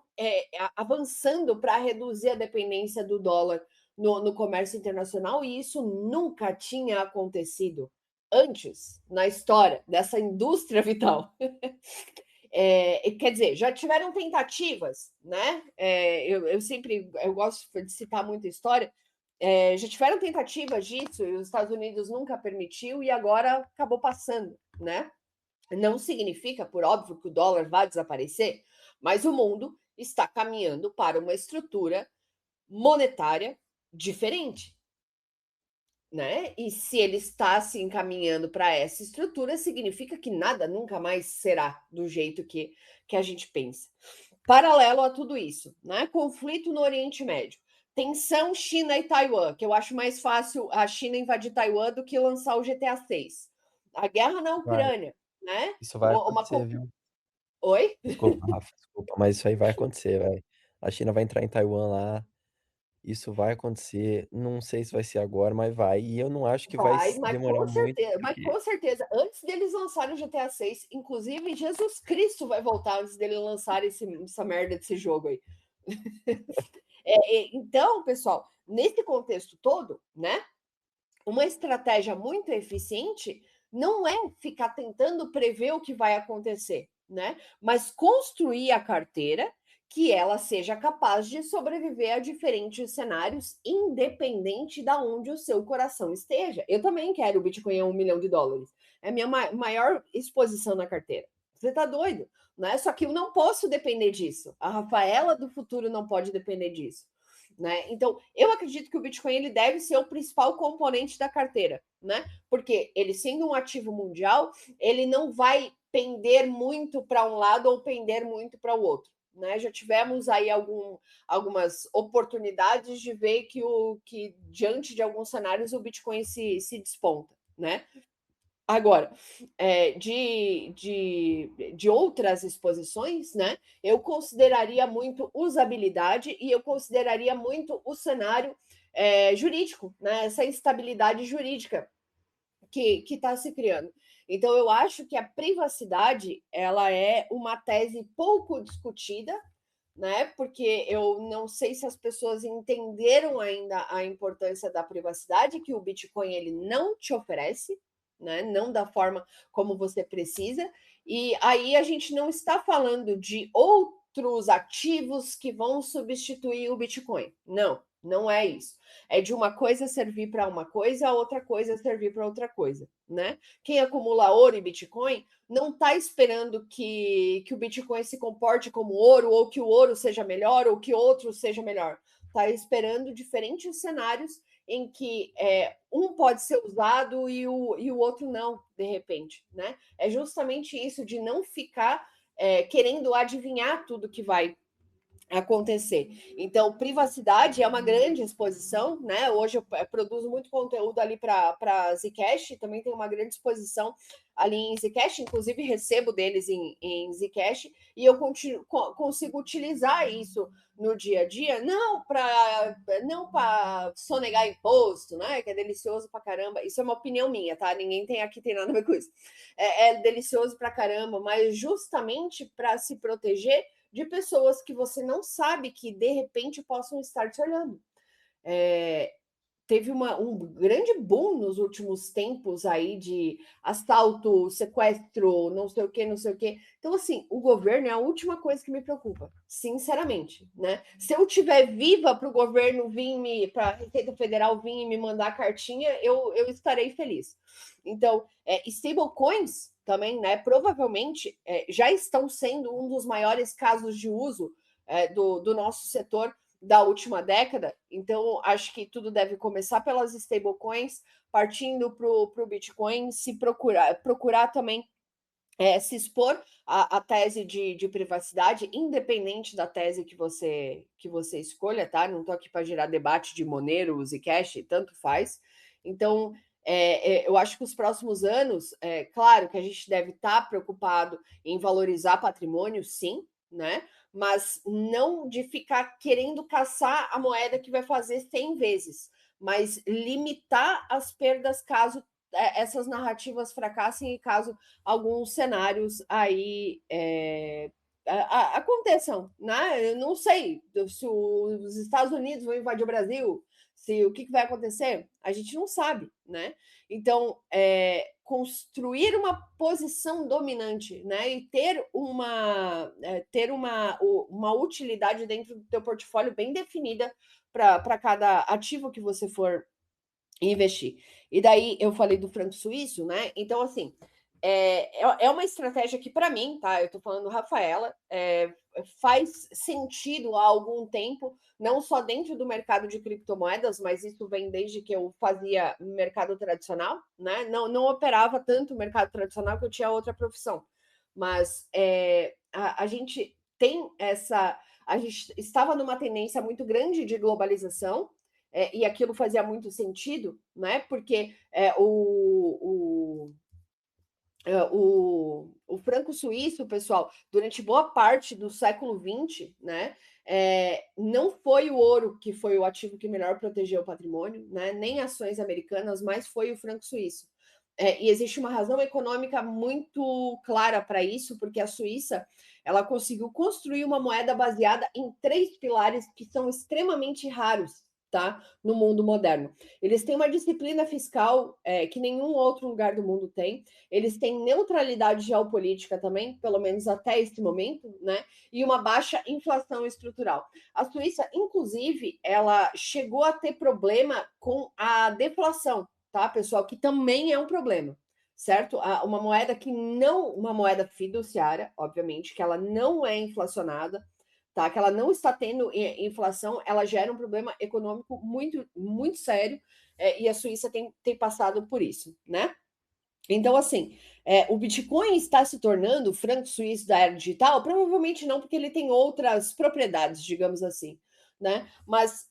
avançando para reduzir a dependência do dólar no comércio internacional, e isso nunca tinha acontecido antes na história dessa indústria vital. Quer dizer, já tiveram tentativas, né? Eu gosto de citar muito a história. Já tiveram tentativas disso e os Estados Unidos nunca permitiu e agora acabou passando, né? Não significa, por óbvio, que o dólar vai desaparecer, mas o mundo está caminhando para uma estrutura monetária diferente, né? E se ele está se encaminhando para essa estrutura, significa que nada nunca mais será do jeito que a gente pensa. Paralelo a tudo isso, né? Conflito no Oriente Médio, tensão China e Taiwan, que eu acho mais fácil a China invadir Taiwan do que lançar o GTA 6. A guerra na Ucrânia, né? Isso vai acontecer, viu? Oi? Desculpa, Rafa, desculpa, mas isso aí vai acontecer, velho. A China vai entrar em Taiwan lá. Isso vai acontecer. Não sei se vai ser agora, mas vai. E eu não acho que vai Vai, mas demorar com muito, certeza, porque antes deles lançarem o GTA 6, inclusive Jesus Cristo vai voltar antes dele lançar essa merda desse jogo aí. Então, pessoal, nesse contexto todo, né, uma estratégia muito eficiente não é ficar tentando prever o que vai acontecer, né, mas construir a carteira que ela seja capaz de sobreviver a diferentes cenários, independente de onde o seu coração esteja. Eu também quero o Bitcoin a $1 milhão. É a minha maior exposição na carteira. Você tá doido, né? Só que eu não posso depender disso. A Rafaela do futuro não pode depender disso, né? Então, eu acredito que o Bitcoin ele deve ser o principal componente da carteira, né? Porque ele sendo um ativo mundial, ele não vai pender muito para um lado ou pender muito para o outro, né? Já tivemos aí algumas oportunidades de ver que diante de alguns cenários o Bitcoin se desponta, né? Agora, de outras exposições, né? Eu consideraria muito usabilidade e eu consideraria muito o cenário jurídico, né? Essa instabilidade jurídica que está se criando. Então, eu acho que a privacidade ela é uma tese pouco discutida, né? Porque eu não sei se as pessoas entenderam ainda a importância da privacidade que o Bitcoin ele não te oferece, né? Não da forma como você precisa. E aí a gente não está falando de outros ativos que vão substituir o Bitcoin. Não, não é isso. É de uma coisa servir para uma coisa, a outra coisa servir para outra coisa, né? Quem acumula ouro e Bitcoin não está esperando que o Bitcoin se comporte como ouro, ou que o ouro seja melhor, ou que outro seja melhor. Está esperando diferentes cenários em que um pode ser usado e o outro não, de repente, né? É justamente isso de não ficar querendo adivinhar tudo que vai acontecer. Então, privacidade é uma grande exposição, né? Hoje eu produzo muito conteúdo ali para Zcash, também tem uma grande exposição ali em Zcash, inclusive recebo deles em Zcash, e eu consigo utilizar isso no dia a dia, não para sonegar imposto, né? Que é delicioso pra caramba. Isso é uma opinião minha, tá? Ninguém tem nada a ver com isso. É delicioso pra caramba, mas justamente para se proteger de pessoas que você não sabe que de repente possam estar te olhando. Teve um grande boom nos últimos tempos aí de assalto, sequestro, não sei o que, não sei o que. Então, assim, o governo é a última coisa que me preocupa, sinceramente, né? Se eu estiver viva para o governo vir para a Receita Federal vir e me mandar cartinha, eu estarei feliz. Então, stablecoins também, né? Provavelmente já estão sendo um dos maiores casos de uso do nosso setor da última década. Então, acho que tudo deve começar pelas stablecoins, partindo para o Bitcoin, se procurar também se expor à tese de privacidade, independente da tese que você escolha, tá? Não estou aqui para gerar debate de Monero, Zcash, tanto faz. Então, eu acho que os próximos anos, claro que a gente deve estar preocupado em valorizar patrimônio, sim, né? Mas não de ficar querendo caçar a moeda que vai fazer 100 vezes, mas limitar as perdas caso essas narrativas fracassem e caso alguns cenários aí aconteçam, né? Eu não sei se os Estados Unidos vão invadir o Brasil, se o que vai acontecer, a gente não sabe, né? Então, construir uma posição dominante, né? E ter uma utilidade dentro do teu portfólio bem definida para cada ativo que você for investir. E daí eu falei do franco suíço, né? Então, assim, é uma estratégia que, para mim, tá? Eu tô falando Rafaela, faz sentido há algum tempo, não só dentro do mercado de criptomoedas, mas isso vem desde que eu fazia mercado tradicional, né? Não operava tanto o mercado tradicional, que eu tinha outra profissão. Mas a gente tem essa. A gente estava numa tendência muito grande de globalização, e aquilo fazia muito sentido, né? Porque o franco suíço, pessoal, durante boa parte do século XX, né? Não foi o ouro que foi o ativo que melhor protegeu o patrimônio, né? Nem ações americanas, mas foi o franco suíço. E existe uma razão econômica muito clara para isso, porque a Suíça ela conseguiu construir uma moeda baseada em 3 pilares que são extremamente raros, tá? No mundo moderno. Eles têm uma disciplina fiscal que nenhum outro lugar do mundo tem. Eles têm neutralidade geopolítica também, pelo menos até esse momento, né? E uma baixa inflação estrutural. A Suíça, inclusive, ela chegou a ter problema com a deflação, tá, pessoal? Que também é um problema, certo? Uma moeda que não, uma moeda fiduciária, obviamente, que ela não é inflacionada, tá? Que ela não está tendo inflação, ela gera um problema econômico muito, muito sério, e a Suíça tem passado por isso, né? Então, assim, o Bitcoin está se tornando o franco suíço da era digital? Provavelmente não, porque ele tem outras propriedades, digamos assim, né? Mas,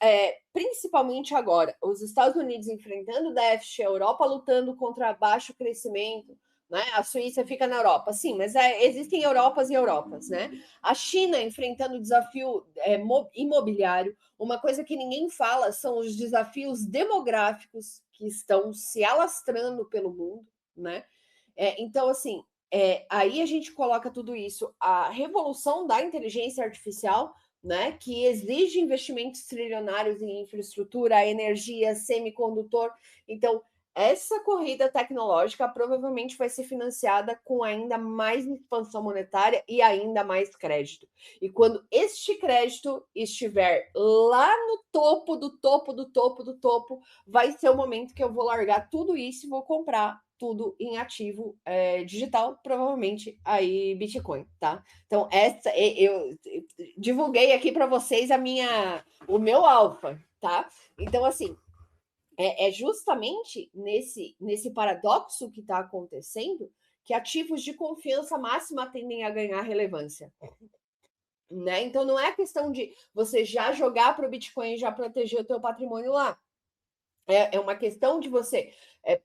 principalmente agora, os Estados Unidos enfrentando déficit, a Europa lutando contra baixo crescimento, né? A Suíça fica na Europa, sim, mas existem Europas e Europas, né? A China enfrentando o desafio imobiliário. Uma coisa que ninguém fala são os desafios demográficos que estão se alastrando pelo mundo, né? Então, assim, aí a gente coloca tudo isso, a revolução da inteligência artificial, né? Que exige investimentos trilionários em infraestrutura, energia, semicondutor. Então, essa corrida tecnológica provavelmente vai ser financiada com ainda mais expansão monetária e ainda mais crédito. E quando este crédito estiver lá no topo do topo do topo do topo, vai ser o momento que eu vou largar tudo isso e vou comprar tudo em ativo digital, provavelmente aí Bitcoin, tá? Então, eu divulguei aqui para vocês o meu alfa, tá? Então, assim, justamente nesse paradoxo que está acontecendo que ativos de confiança máxima tendem a ganhar relevância. Né? Então, não é questão de você já jogar para o Bitcoin e já proteger o teu patrimônio lá. É uma questão de você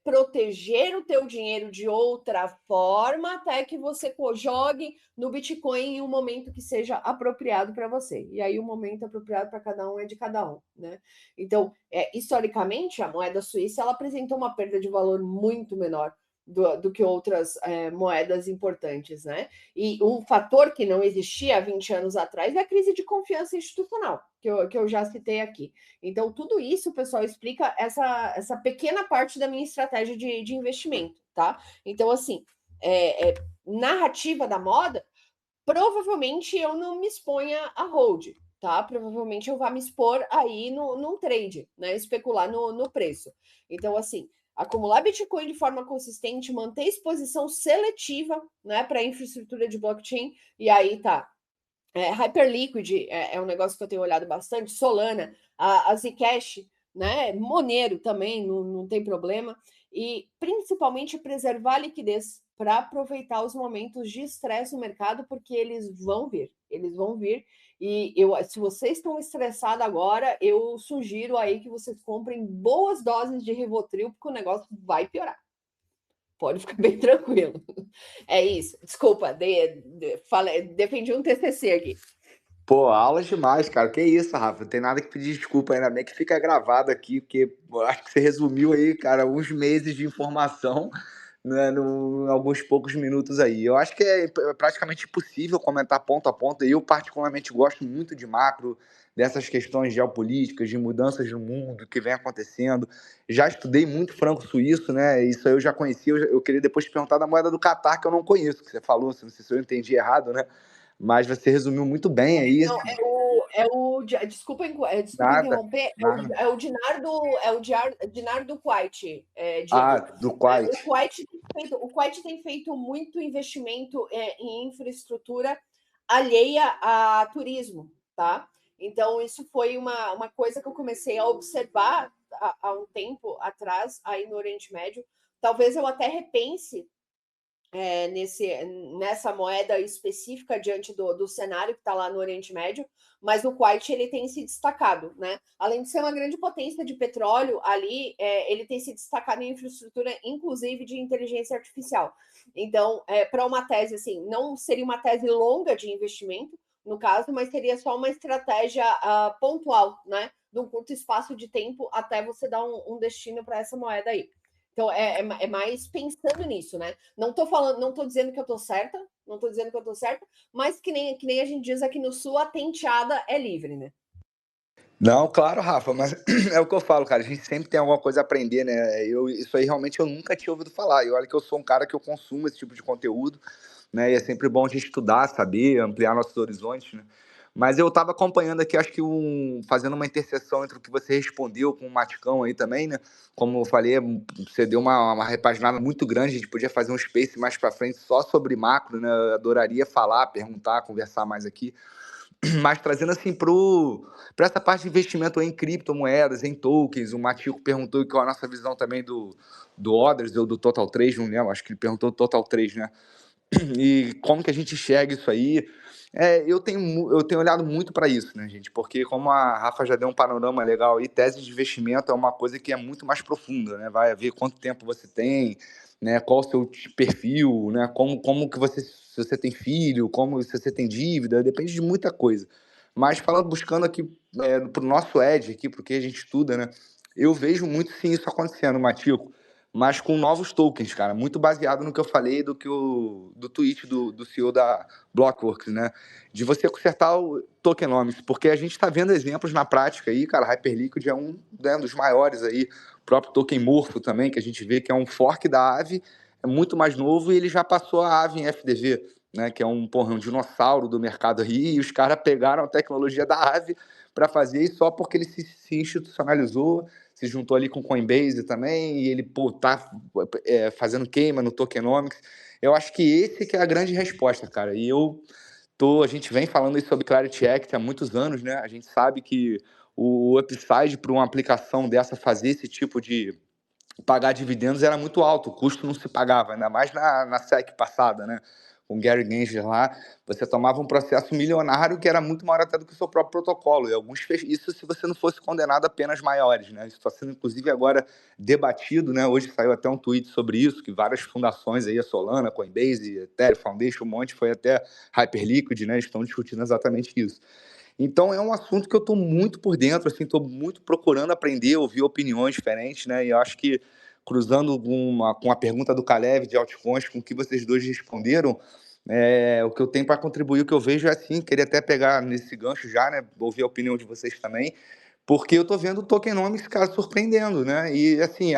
proteger o teu dinheiro de outra forma até que você jogue no Bitcoin em um momento que seja apropriado para você. E aí o momento apropriado para cada um é de cada um, né? Então, historicamente, a moeda suíça ela apresentou uma perda de valor muito menor do que outras moedas importantes, né? E um fator que não existia há 20 anos atrás é a crise de confiança institucional, que eu já citei aqui. Então, tudo isso, pessoal, explica essa pequena parte da minha estratégia de investimento, tá? Então, assim, narrativa da moda, provavelmente eu não me exponha a hold, tá? Provavelmente eu vá me expor aí num trade, né? Especular no preço. Então, assim, acumular Bitcoin de forma consistente, manter exposição seletiva, né, para infraestrutura de blockchain, e aí tá. Hyperliquid é um negócio que eu tenho olhado bastante, Solana, a Zcash, né? Monero também, não tem problema. E principalmente preservar a liquidez para aproveitar os momentos de estresse no mercado, porque eles vão vir. E se vocês estão estressados agora, eu sugiro aí que vocês comprem boas doses de Rivotril, porque o negócio vai piorar. Pode ficar bem tranquilo. É isso. Desculpa, defendi um TCC aqui. Pô, aulas demais, cara. Que isso, Rafa? Não tem nada que pedir desculpa, ainda bem que fica gravado aqui, porque acho que você resumiu aí, cara, uns meses de informação, né, em alguns poucos minutos aí. Eu acho que é praticamente impossível comentar ponto a ponto. Eu, particularmente, gosto muito de macro, dessas questões geopolíticas, de mudanças no mundo, que vem acontecendo. Já estudei muito franco suíço, né? Isso aí eu já conhecia. Eu queria depois te perguntar da moeda do Catar, que eu não conheço, que você falou, não sei se eu entendi errado, né? Mas você resumiu muito bem aí. Não, desculpa Nada, interromper, nada. é o dinar do Kuwait, Ah, Diego. do Kuwait. O Kuwait tem feito muito investimento em infraestrutura alheia a turismo, tá? Então, isso foi uma coisa que eu comecei a observar há um tempo atrás, aí no Oriente Médio. Talvez eu até repense nessa moeda específica diante do cenário que está lá no Oriente Médio, mas o Kuwait ele tem se destacado, né? Além de ser uma grande potência de petróleo ali, ele tem se destacado em infraestrutura, inclusive de inteligência artificial. Então, para uma tese assim, não seria uma tese longa de investimento, no caso, mas seria só uma estratégia pontual, né? De um curto espaço de tempo até você dar um destino para essa moeda aí. Então, é mais pensando nisso, né? Não tô dizendo que eu tô certa, mas que nem a gente diz aqui no Sul, a tenteada é livre, né? Não, claro, Rafa, mas é o que eu falo, cara. A gente sempre tem alguma coisa a aprender, né? Isso aí realmente eu nunca tinha ouvido falar. E olha que eu sou um cara que eu consumo esse tipo de conteúdo, né? E é sempre bom a gente estudar, saber, ampliar nossos horizontes, né? Mas eu estava acompanhando aqui, acho que fazendo uma interseção entre o que você respondeu com o Maticão aí também, né? Como eu falei, você deu uma repaginada muito grande, a gente podia fazer um space mais para frente só sobre macro, né? Eu adoraria falar, perguntar, conversar mais aqui. Mas trazendo assim para essa parte de investimento em criptomoedas, em tokens, o Matico perguntou qual é a nossa visão também do Others ou do Total 3, não lembro, acho que ele perguntou do Total 3, né? E como que a gente enxerga isso aí? Eu tenho olhado muito para isso, né, gente? Porque como a Rafa já deu um panorama legal aí, tese de investimento é uma coisa que é muito mais profunda, né? Vai ver quanto tempo você tem, né? Qual o seu perfil, né? Como que você, se você tem filho, como se você tem dívida, depende de muita coisa. Mas falando, buscando aqui para o nosso edge aqui, porque a gente estuda, né? Eu vejo muito sim isso acontecendo, Matico, mas com novos tokens, cara, muito baseado no que eu falei do tweet do CEO da Blockworks, né? De você consertar o tokenomics, porque a gente está vendo exemplos na prática aí, cara, Hyperliquid é um, né, dos maiores aí, o próprio token Morpho também, que a gente vê que é um fork da Aave, é muito mais novo e ele já passou a Aave em FDV, né? Que é um dinossauro do mercado aí, e os caras pegaram a tecnologia da Aave para fazer isso só porque ele se institucionalizou, se juntou ali com o Coinbase também, e ele, pô, tá fazendo queima no tokenomics. Eu acho que esse que é a grande resposta, cara. E a gente vem falando isso sobre Clarity Act há muitos anos, né? A gente sabe que o upside para uma aplicação dessa fazer esse tipo de pagar dividendos era muito alto, o custo não se pagava, ainda mais na SEC passada, né? Com o Gary Gensler lá, você tomava um processo milionário que era muito maior até do que o seu próprio protocolo. E isso se você não fosse condenado a penas maiores, né? Isso está sendo, inclusive, agora debatido, né? Hoje saiu até um tweet sobre isso, que várias fundações aí, a Solana, Coinbase, Ethereum Foundation, um monte, foi até Hyperliquid, né? Estão discutindo exatamente isso. Então é um assunto que eu estou muito por dentro, assim, estou muito procurando aprender, ouvir opiniões diferentes, né? E eu acho que cruzando com a pergunta do Kalev de altcoins, com o que vocês dois responderam, o que eu tenho para contribuir, o que eu vejo é assim, queria até pegar nesse gancho já, né? Ouvir a opinião de vocês também, porque eu estou vendo o tokenomics, cara, surpreendendo, né? E assim,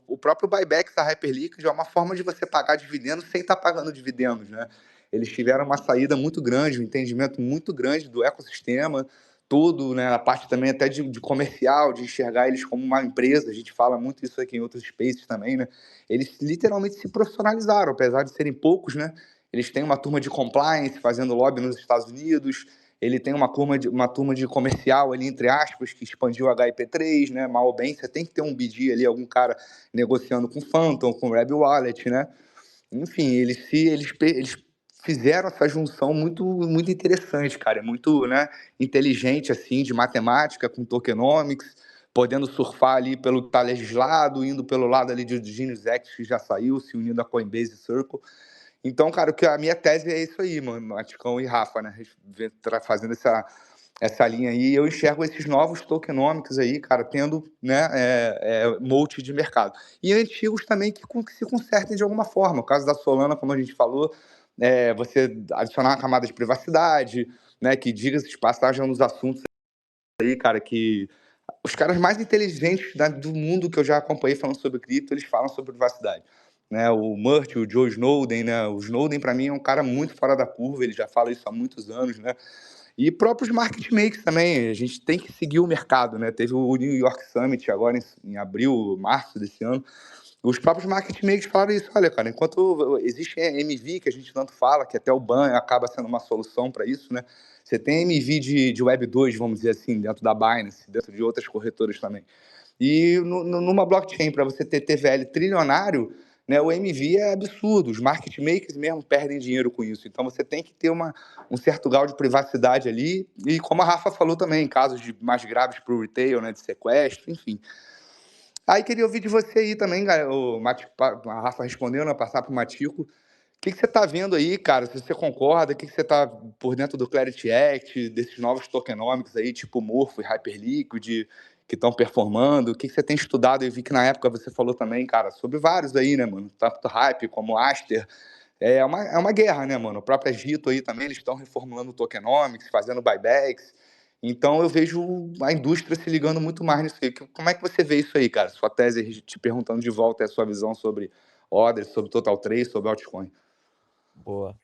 o próprio buyback da Hyperliquid é uma forma de você pagar dividendos sem estar pagando dividendos, né? Eles tiveram uma saída muito grande, um entendimento muito grande do ecossistema todo, né? A parte também até de comercial, de enxergar eles como uma empresa, a gente fala muito isso aqui em outros spaces também, né? Eles literalmente se profissionalizaram, apesar de serem poucos, né? Eles têm uma turma de compliance fazendo lobby nos Estados Unidos, ele tem uma turma de comercial ali, entre aspas, que expandiu o HIP3, né? Mal ou bem, você tem que ter um BD ali, algum cara negociando com Phantom, com Rebel Wallet, né? Enfim, eles fizeram essa junção muito, muito interessante, cara. É muito, né, inteligente, assim, de matemática com tokenomics, podendo surfar ali pelo que está legislado, indo pelo lado ali de Genius Act, que já saiu, se unindo à Coinbase Circle. Então, cara, a minha tese é isso aí, mano, Maticão e Rafa, né? Fazendo essa linha aí, eu enxergo esses novos tokenomics aí, cara, tendo, né, multi de mercado. E antigos também que se consertem de alguma forma. O caso da Solana, como a gente falou, você adicionar uma camada de privacidade, né, que diga-se de passagem, é um dos assuntos aí, cara, que os caras mais inteligentes do mundo que eu já acompanhei falando sobre cripto, eles falam sobre privacidade. Né, o Murty, o Joe Snowden, né? O Snowden, para mim, é um cara muito fora da curva, ele já fala isso há muitos anos, né? E próprios market makers também, a gente tem que seguir o mercado, né? Teve o New York Summit agora em abril, março desse ano. Os próprios market makers falaram isso, olha, cara, enquanto existe MV, que a gente tanto fala, que até o BAN acaba sendo uma solução para isso, né? Você tem MV de Web 2, vamos dizer assim, dentro da Binance, dentro de outras corretoras também. E numa blockchain, para você ter TVL trilionário, né, o MV é absurdo. Os market makers mesmo perdem dinheiro com isso. Então você tem que ter um certo grau de privacidade ali. E como a Rafa falou também, em casos mais graves para o retail, né, de sequestro, enfim. Aí queria ouvir de você aí também, a Rafa respondendo, a passar para o Matico. O que você está vendo aí, cara? Se você concorda, o que você está por dentro do Clarity Act, desses novos tokenomics aí, tipo Morpho e Hyperliquid, que estão performando? O que você tem estudado? Eu vi que na época você falou também, cara, sobre vários aí, né, mano? Tanto Hype como Aster. É uma guerra, né, mano? O próprio Egito aí também, eles estão reformulando tokenomics, fazendo buybacks. Então eu vejo a indústria se ligando muito mais nisso aí. Como é que você vê isso aí, cara? Sua tese, te perguntando de volta, é a sua visão sobre orders, sobre Total 3, sobre altcoin. Boa.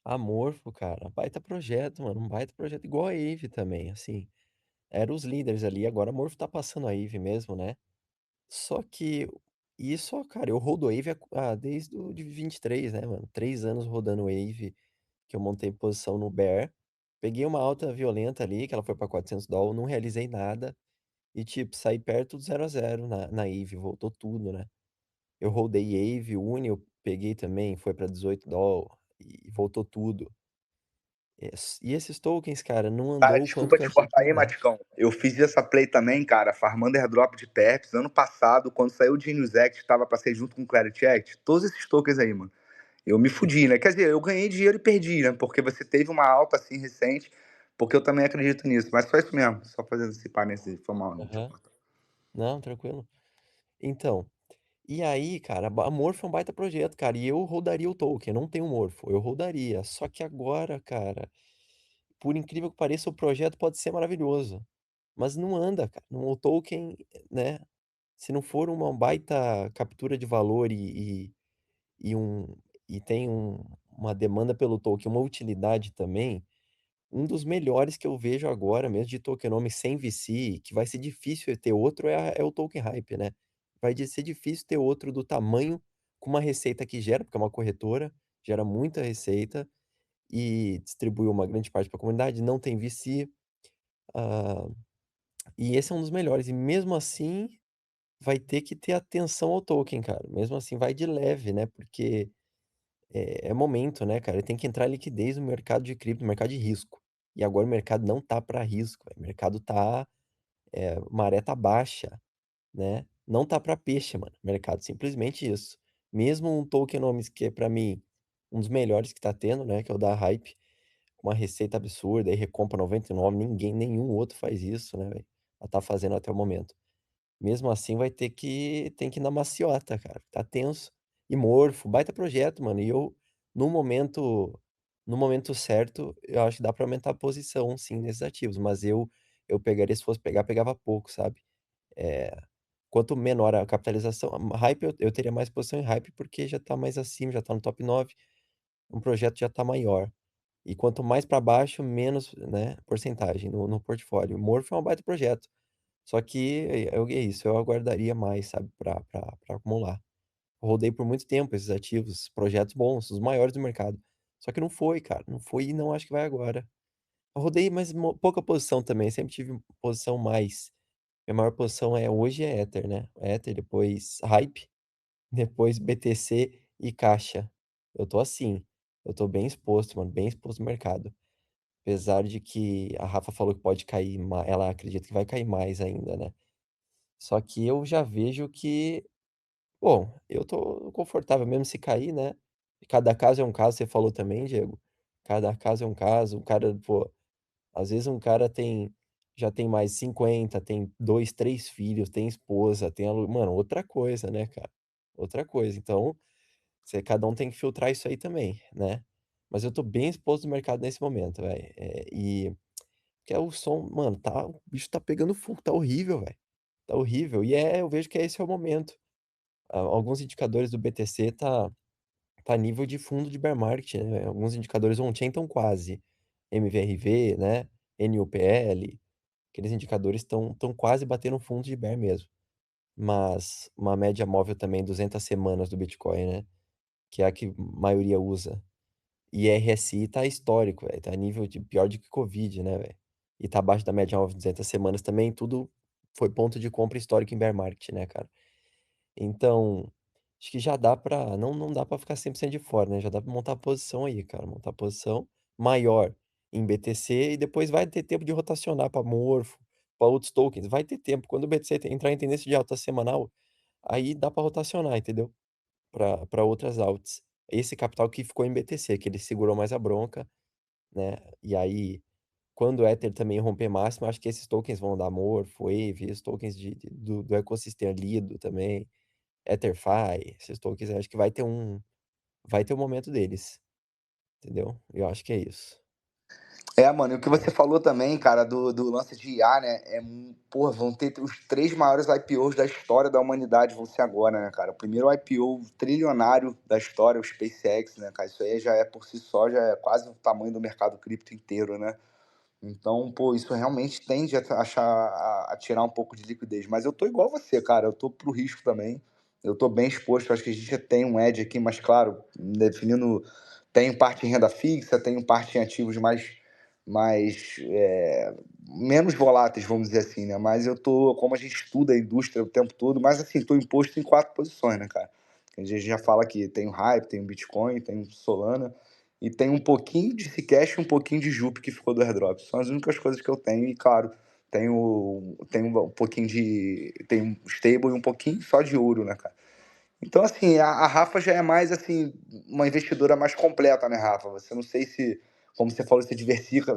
Amorfo, cara, baita projeto, mano, um baita projeto igual a Eve também, assim. Eram os líderes ali, agora a Morpho tá passando a Eve mesmo, né? Só que isso, cara, eu rodo Wave desde o de 23, né, mano? 3 anos rodando Wave, que eu montei posição no Bear. Peguei uma alta violenta ali, que ela foi pra $400, não realizei nada. E, tipo, saí perto do 0 a 0 na Eve, voltou tudo, né? Eu rodei Eve, Uni, eu peguei também, foi pra $18 e voltou tudo. E esses tokens, cara, não Cara, andou o quanto desculpa que eu te achei cortar que aí, ia. Maticão. Eu fiz essa play também, cara, farmando airdrop de perps ano passado, quando saiu o Genius Act, tava pra ser junto com o Clarity Act. Todos esses tokens aí, mano. Eu me fudi, né? Quer dizer, eu ganhei dinheiro e perdi, né? Porque você teve uma alta assim recente, porque eu também acredito nisso. Mas só isso mesmo, só fazendo esse parênteses, foi mal, né? Te Aham. cortar. Não, tranquilo. Então, e aí, cara, a Morpho é um baita projeto, cara, e eu rodaria o token, não tenho Morpho, eu rodaria. Só que agora, cara, por incrível que pareça, o projeto pode ser maravilhoso, mas não anda, cara. O token, né, se não for uma baita captura de valor e um e tem uma demanda pelo token, uma utilidade também, um dos melhores que eu vejo agora mesmo de tokenomics sem VC, que vai ser difícil ter outro, é o token hype, né? Ser difícil ter outro do tamanho com uma receita que gera, porque é uma corretora, gera muita receita e distribui uma grande parte para a comunidade, não tem VC, ah, e esse é um dos melhores. E mesmo assim, vai ter que ter atenção ao token, cara. Mesmo assim, vai de leve, né? Porque é momento, né, cara? Tem que entrar liquidez no mercado de cripto, no mercado de risco. E agora o mercado não tá para risco, o mercado tá, maré tá baixa, né? Não tá para peixe, mano, o mercado, simplesmente isso. Mesmo um tokenomics que é para mim um dos melhores que tá tendo, né, que é o da Hype, com uma receita absurda, aí recompra 99, nenhum outro faz isso, né, velho? Ela tá fazendo até o momento. Mesmo assim, tem que ir na maciota, cara. Tá tenso. E Morfo, baita projeto, mano. E eu, no momento, no momento certo, eu acho que dá pra aumentar a posição, sim, nesses ativos. Mas eu pegaria, se fosse pegar, pegava pouco, sabe? É, quanto menor a capitalização, hype, eu teria mais posição em hype porque já tá mais acima, já tá no top 9, um projeto já tá maior. E quanto mais pra baixo, menos, né, porcentagem no portfólio. Morfo é um baita projeto. Só que é isso, eu aguardaria mais, sabe, pra acumular. Rodei por muito tempo esses ativos, projetos bons, os maiores do mercado. Só que não foi, cara, não foi e não acho que vai agora. Eu rodei, mas pouca posição também, sempre tive posição mais. Minha maior posição hoje é Ether, né? Ether, depois Hype, depois BTC e Caixa. Eu tô assim, eu tô bem exposto, mano, bem exposto no mercado. Apesar de que a Rafa falou que pode cair, ela acredita que vai cair mais ainda, né? Só que eu já vejo que, bom, eu tô confortável mesmo se cair, né? Cada caso é um caso, você falou também, Diego. Cada caso é um caso. O cara, pô, às vezes um cara já tem mais 50, tem dois, três filhos, tem esposa, mano, outra coisa, né, cara? Outra coisa. Então, cada um tem que filtrar isso aí também, né? Mas eu tô bem exposto no mercado nesse momento, velho. E que é o som, mano, o bicho tá pegando fogo, tá horrível, velho. Tá horrível. Eu vejo que esse é o momento. Alguns indicadores do BTC tá nível de fundo de bear market, né? Alguns indicadores on-chain estão quase. MVRV, né? NUPL, aqueles indicadores estão quase batendo fundo de bear mesmo. Mas uma média móvel também, 200 semanas do Bitcoin, né? Que é a que a maioria usa. E RSI tá histórico, velho. Tá nível de pior do que Covid, né, velho? E tá abaixo da média móvel de 200 semanas também. Tudo foi ponto de compra histórico em bear market, né, cara? Então, acho que já dá pra. Não dá pra ficar 100% de fora, né? Já dá pra montar a posição aí, cara. Montar a posição maior em BTC e depois vai ter tempo de rotacionar pra Morpho, pra outros tokens. Vai ter tempo. Quando o BTC entrar em tendência de alta semanal, aí dá pra rotacionar, entendeu? Pra outras altas. Esse capital que ficou em BTC, que ele segurou mais a bronca, né? E aí, quando o Ether também romper máximo, acho que esses tokens vão dar Morpho, Wave, os tokens do ecossistema Lido também. EtherFi, esses tokens, eu acho que vai ter um momento deles, entendeu? Eu acho que é isso. Mano, e o que você falou também, cara, do lance de IA, né? Porra, vão ter os 3 maiores IPOs da história da humanidade, vão ser agora, né, cara? O primeiro IPO trilionário da história, o SpaceX, né, cara? Isso aí já é por si só, já é quase o tamanho do mercado cripto inteiro, né? Então, pô, isso realmente tende a tirar um pouco de liquidez. Mas eu tô igual você, cara. Eu tô pro risco também. Eu tô bem exposto. Acho que a gente já tem um edge aqui, mas claro, definindo. Tenho parte em renda fixa, tenho parte em ativos menos voláteis, vamos dizer assim, né? Mas eu tô, como a gente estuda a indústria o tempo todo, mas assim, tô imposto em 4 posições, né, cara? A gente já fala que tem o Hype, tem o Bitcoin, tem o Solana. E tem um pouquinho de Zcash e um pouquinho de Jup que ficou do airdrop. São as únicas coisas que eu tenho. E claro, tenho um pouquinho de. Tem um stable e um pouquinho só de ouro, né, cara? Então, assim, a Rafa já é mais assim, uma investidora mais completa, né, Rafa? Você não sei se, como você falou, você diversifica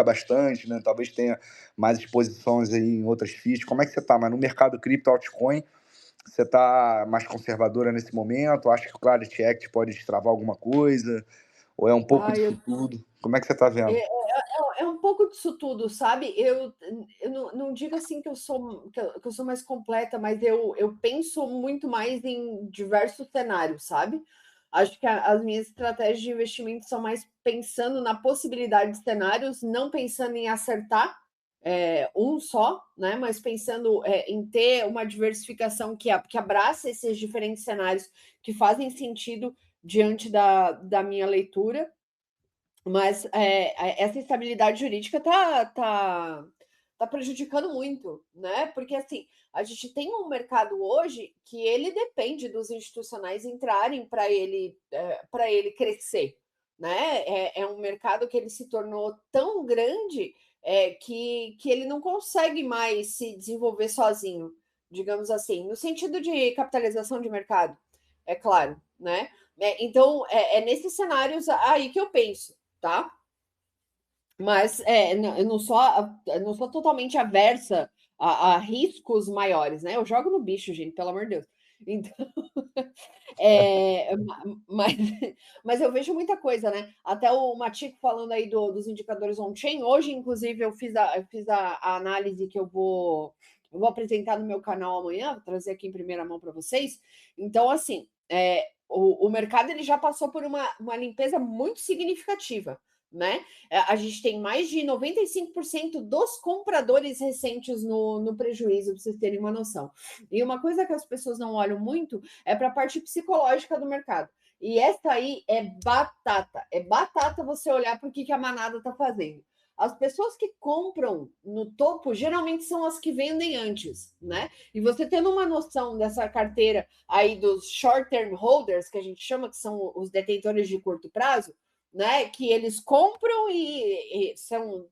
bastante, né? Talvez tenha mais exposições aí em outras FIIs. Como é que você tá? Mas no mercado cripto, altcoin, você está mais conservadora nesse momento? Acha que o Clarity Act pode destravar alguma coisa? Ou é um pouco Ah, eu disso tudo? Como é que você está vendo? É um pouco disso tudo, sabe? Eu não digo assim que eu sou mais completa, mas eu penso muito mais em diversos cenários, sabe? Acho que as minhas estratégias de investimento são mais pensando na possibilidade de cenários, não pensando em acertar um só, né? Mas pensando em ter uma diversificação que abraça esses diferentes cenários que fazem sentido diante da minha leitura. Mas essa estabilidade jurídica tá prejudicando muito, né? Porque assim, a gente tem um mercado hoje que ele depende dos institucionais entrarem para ele crescer, né? É um mercado que ele se tornou tão grande que ele não consegue mais se desenvolver sozinho, digamos assim, no sentido de capitalização de mercado, é claro, né? Então, é nesses cenários aí que eu penso, tá? Mas eu não sou totalmente aversa a riscos maiores, né? Eu jogo no bicho, gente, pelo amor de Deus. Então, mas, mas eu vejo muita coisa, né? Até o Matico falando aí dos indicadores on-chain. Hoje, inclusive, eu fiz a análise que eu vou apresentar no meu canal amanhã, vou trazer aqui em primeira mão para vocês. Então, assim, o mercado ele já passou por uma limpeza muito significativa, né? A gente tem mais de 95% dos compradores recentes no prejuízo, para vocês terem uma noção. E uma coisa que as pessoas não olham muito é para a parte psicológica do mercado. E essa aí é batata. É batata você olhar para o que a manada está fazendo. As pessoas que compram no topo geralmente são as que vendem antes, né? E você tendo uma noção dessa carteira aí dos short-term holders, que a gente chama, que são os detentores de curto prazo, né? Que eles compram e são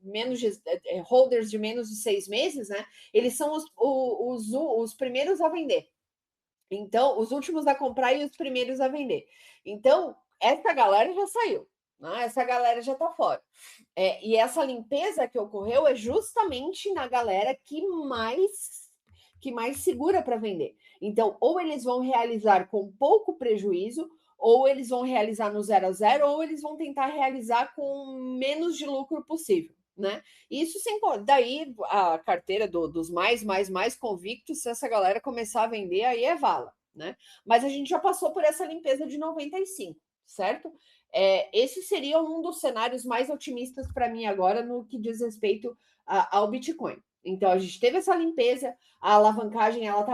holders de menos de 6 meses, né? Eles são os primeiros a vender. Então, os últimos a comprar e os primeiros a vender. Então, essa galera já saiu, né? Essa galera já está fora. E essa limpeza que ocorreu é justamente na galera que mais segura para vender. Então, ou eles vão realizar com pouco prejuízo, ou eles vão realizar no 0 a 0, ou eles vão tentar realizar com menos de lucro possível, né? Isso sem daí a carteira dos mais convictos, se essa galera começar a vender, aí é vala, né? Mas a gente já passou por essa limpeza de 95, certo? Esse seria um dos cenários mais otimistas para mim agora no que diz respeito ao Bitcoin. Então a gente teve essa limpeza, a alavancagem ela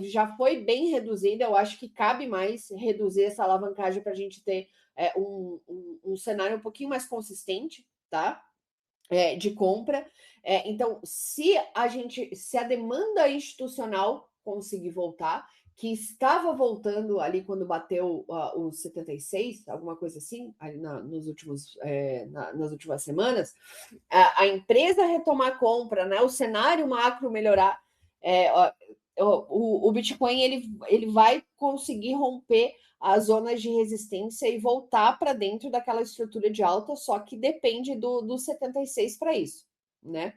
já foi bem reduzida. Eu acho que cabe mais reduzir essa alavancagem para a gente ter um cenário um pouquinho mais consistente, tá? De compra. Então, se a demanda institucional conseguir voltar, que estava voltando ali quando bateu os 76, alguma coisa assim, ali nas últimas semanas, a empresa retomar a compra, né, o cenário macro melhorar, o Bitcoin ele vai conseguir romper as zonas de resistência e voltar para dentro daquela estrutura de alta, só que depende do 76 para isso, né?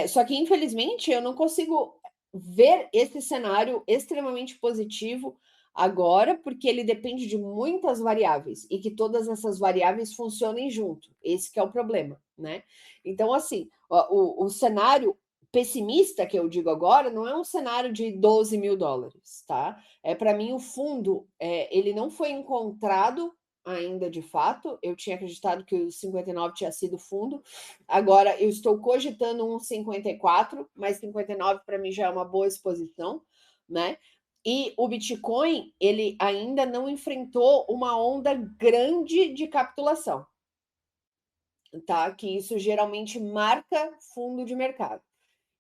Só que, infelizmente, eu não consigo ver esse cenário extremamente positivo Agora, porque ele depende de muitas variáveis e que todas essas variáveis funcionem junto. Esse que é o problema, né? Então, assim, o cenário pessimista que eu digo agora não é um cenário de 12 mil dólares, tá? Para mim, o fundo, ele não foi encontrado ainda de fato. Eu tinha acreditado que o 59 tinha sido fundo. Agora, eu estou cogitando um 54, mas 59 para mim já é uma boa exposição, né? E o Bitcoin, ele ainda não enfrentou uma onda grande de capitulação, tá? Que isso geralmente marca fundo de mercado.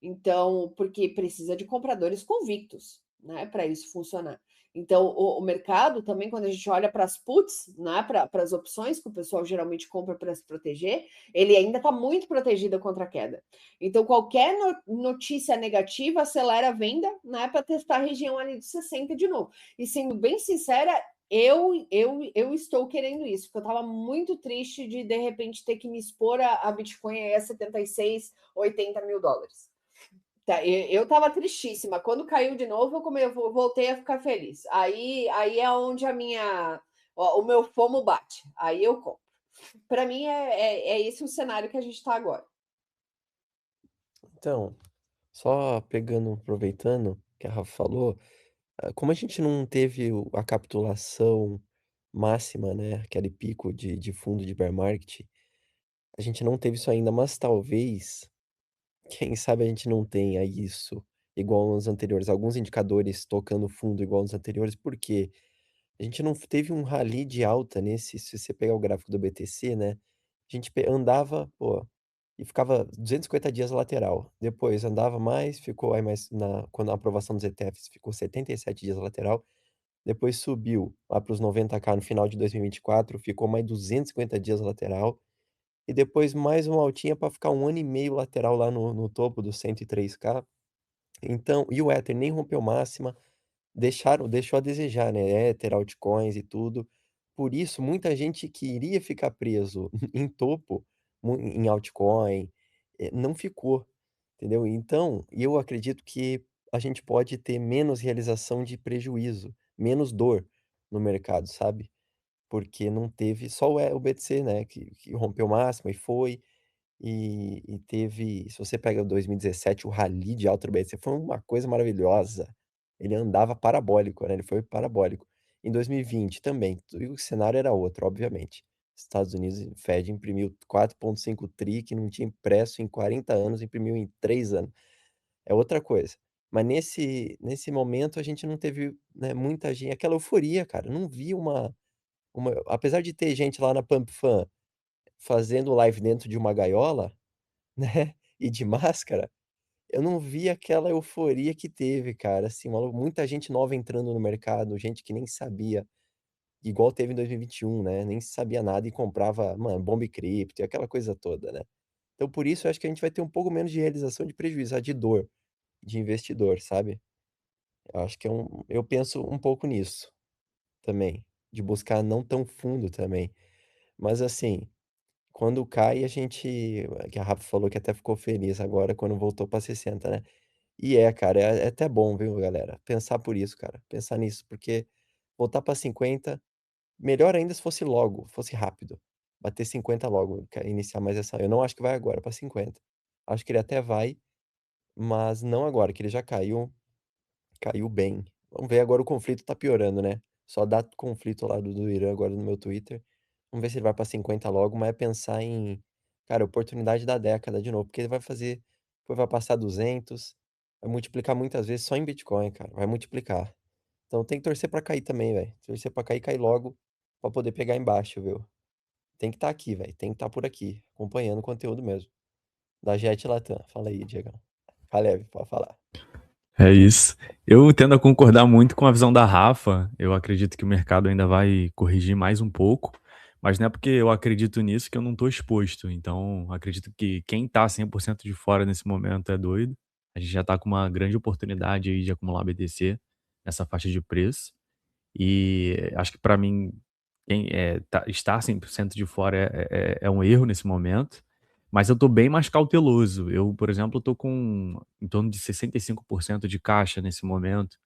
Então, porque precisa de compradores convictos, né, para isso funcionar. Então, o mercado também, quando a gente olha para as puts, né, para as opções que o pessoal geralmente compra para se proteger, ele ainda está muito protegido contra a queda. Então, qualquer notícia negativa acelera a venda, né, para testar a região ali de 60 de novo. E sendo bem sincera, eu estou querendo isso, porque eu estava muito triste de repente, ter que me expor a Bitcoin a 76, 80 mil dólares. Tá, eu tava tristíssima. Quando caiu de novo, eu voltei a ficar feliz. Aí é onde o meu FOMO bate. Aí eu compro. Para mim, é esse o cenário que a gente está agora. Então, só aproveitando que a Rafa falou, como a gente não teve a capitulação máxima, né, aquele pico de fundo de bear market, a gente não teve isso ainda, mas talvez, quem sabe a gente não tenha isso igual nos anteriores, alguns indicadores tocando fundo igual nos anteriores, porque a gente não teve um rally de alta nesse, se você pegar o gráfico do BTC, né, a gente andava, pô, e ficava 250 dias lateral. Depois andava mais, ficou aí mais quando a aprovação dos ETFs ficou 77 dias lateral. Depois subiu lá para os 90K no final de 2024, ficou mais 250 dias lateral. E depois mais uma altinha para ficar 1 ano e meio lateral lá no topo dos 103K. Então, e o Ether nem rompeu máxima, deixou a desejar, né? Ether, altcoins e tudo. Por isso, muita gente que iria ficar preso em topo, em altcoin, não ficou, entendeu? Então, eu acredito que a gente pode ter menos realização de prejuízo, menos dor no mercado, sabe? Porque não teve só o BTC, né, que rompeu máxima e foi, e teve, se você pega 2017, o rally de alta do BTC foi uma coisa maravilhosa. Ele andava parabólico, né? Ele foi parabólico. Em 2020 também, o cenário era outro, obviamente. Estados Unidos, Fed imprimiu 4,5 tri, que não tinha impresso em 40 anos, imprimiu em 3 anos. É outra coisa. Mas nesse momento a gente não teve, né, muita gente, aquela euforia, cara. Eu não vi apesar de ter gente lá na Pump Fan fazendo live dentro de uma gaiola, né, e de máscara, eu não vi aquela euforia que teve, cara, assim, muita gente nova entrando no mercado, gente que nem sabia, igual teve em 2021, né, nem sabia nada e comprava, mano, bomba e cripto e aquela coisa toda, né. Então por isso eu acho que a gente vai ter um pouco menos de realização de prejuízo, de dor de investidor, sabe. Eu acho que eu penso um pouco nisso também, de buscar não tão fundo também. Mas assim, quando cai, que a Rafa falou que até ficou feliz agora quando voltou para 60, né? E cara, é até bom, viu, galera? Pensar por isso, cara. Pensar nisso, porque voltar para 50, melhor ainda se fosse logo, fosse rápido. Bater 50 logo, iniciar mais essa. Eu não acho que vai agora para 50. Acho que ele até vai, mas não agora, que ele já caiu bem. Vamos ver, agora o conflito tá piorando, né? Só dá conflito lá do Irã agora no meu Twitter. Vamos ver se ele vai pra 50 logo, mas é pensar em, cara, oportunidade da década de novo, porque ele vai fazer, depois vai passar 200, vai multiplicar muitas vezes só em Bitcoin, cara, vai multiplicar. Então tem que torcer pra cair também, velho. Torcer pra cair logo, pra poder pegar embaixo, viu? Tem que estar aqui, velho. Tem que estar por aqui, acompanhando o conteúdo mesmo. Da Jet Latam. Fala aí, Diegão. Caleb, pode falar. É isso. Eu tendo a concordar muito com a visão da Rafa. Eu acredito que o mercado ainda vai corrigir mais um pouco, mas não é porque eu acredito nisso que eu não estou exposto. Então, acredito que quem está 100% de fora nesse momento é doido. A gente já está com uma grande oportunidade aí de acumular BTC nessa faixa de preço. E acho que para mim, estar 100% de fora é um erro nesse momento. Mas eu tô bem mais cauteloso. Eu, por exemplo, tô com em torno de 65% de caixa nesse momento.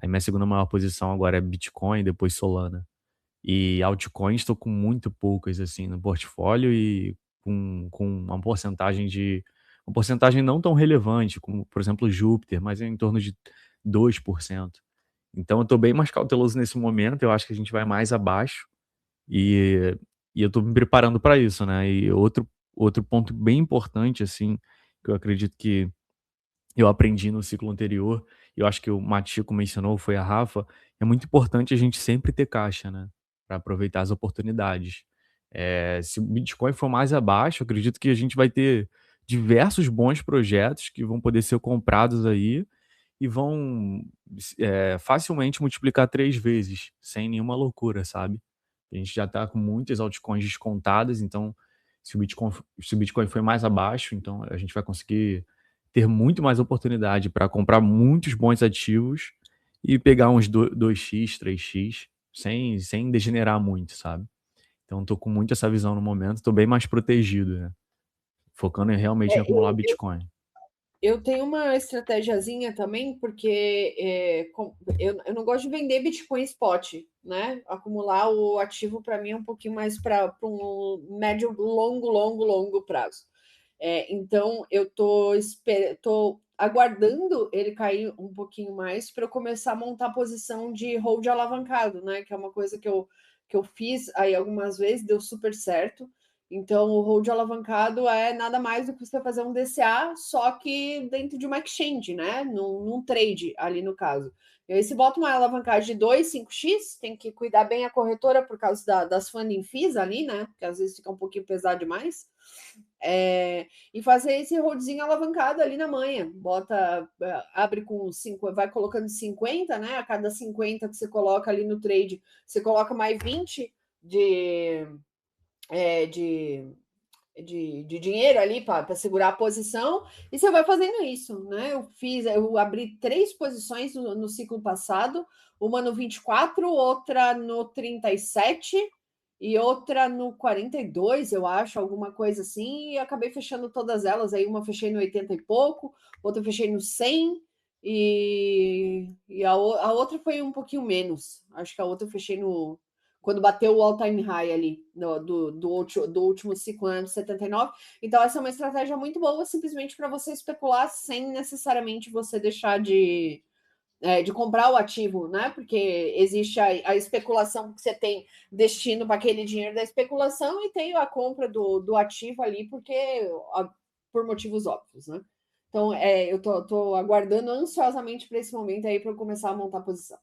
Aí minha segunda maior posição agora é Bitcoin, depois Solana. E altcoins estou com muito poucas, assim, no portfólio e com uma porcentagem não tão relevante, como, por exemplo, Júpiter, mas é em torno de 2%. Então eu estou bem mais cauteloso nesse momento, eu acho que a gente vai mais abaixo e, e eu estou me preparando para isso, né? E outro ponto bem importante, assim, que eu acredito que eu aprendi no ciclo anterior, e eu acho que o Matico mencionou, foi a Rafa, é muito importante a gente sempre ter caixa, né, para aproveitar as oportunidades. Se o Bitcoin for mais abaixo, eu acredito que a gente vai ter diversos bons projetos que vão poder ser comprados aí e vão facilmente multiplicar 3 vezes, sem nenhuma loucura, sabe. A gente já está com muitas altcoins descontadas, então se o Bitcoin foi mais abaixo, então a gente vai conseguir ter muito mais oportunidade para comprar muitos bons ativos e pegar uns 2x, 3x, sem degenerar muito, sabe. Então tô com muito essa visão no momento, tô bem mais protegido, né, focando realmente em É, acumular Bitcoin. eu tenho uma estratégiazinha também, porque eu não gosto de vender Bitcoin spot, né? Acumular o ativo para mim é um pouquinho mais para um médio, longo prazo. Então eu tô aguardando ele cair um pouquinho mais para eu começar a montar a posição de hold alavancado, né? Que é uma coisa que eu fiz aí algumas vezes, deu super certo. Então, o hold alavancado é nada mais do que você fazer um DCA, só que dentro de uma exchange, né? Num trade, ali no caso. E aí, se bota uma alavancagem de 2, 5x, tem que cuidar bem a corretora por causa das funding fees ali, né? Porque às vezes fica um pouquinho pesado demais. E fazer esse holdzinho alavancado ali na manhã. Abre com 5, vai colocando 50, né? A cada 50 que você coloca ali no trade, você coloca mais 20 de dinheiro ali para segurar a posição, e você vai fazendo isso, né? Eu abri 3 posições no ciclo passado, uma no 24, outra no 37 e outra no 42, eu acho, alguma coisa assim, e acabei fechando todas elas. Aí uma fechei no 80 e pouco, outra fechei no 100, e a outra foi um pouquinho menos. Acho que a outra eu fechei quando bateu o all-time high ali do último ciclo, ano 79. Então, essa é uma estratégia muito boa, simplesmente para você especular sem necessariamente você deixar de comprar o ativo, né? Porque existe a especulação que você tem destino para aquele dinheiro da especulação e tem a compra do ativo ali, por motivos óbvios, né? Então, eu tô aguardando ansiosamente para esse momento aí para eu começar a montar a posição.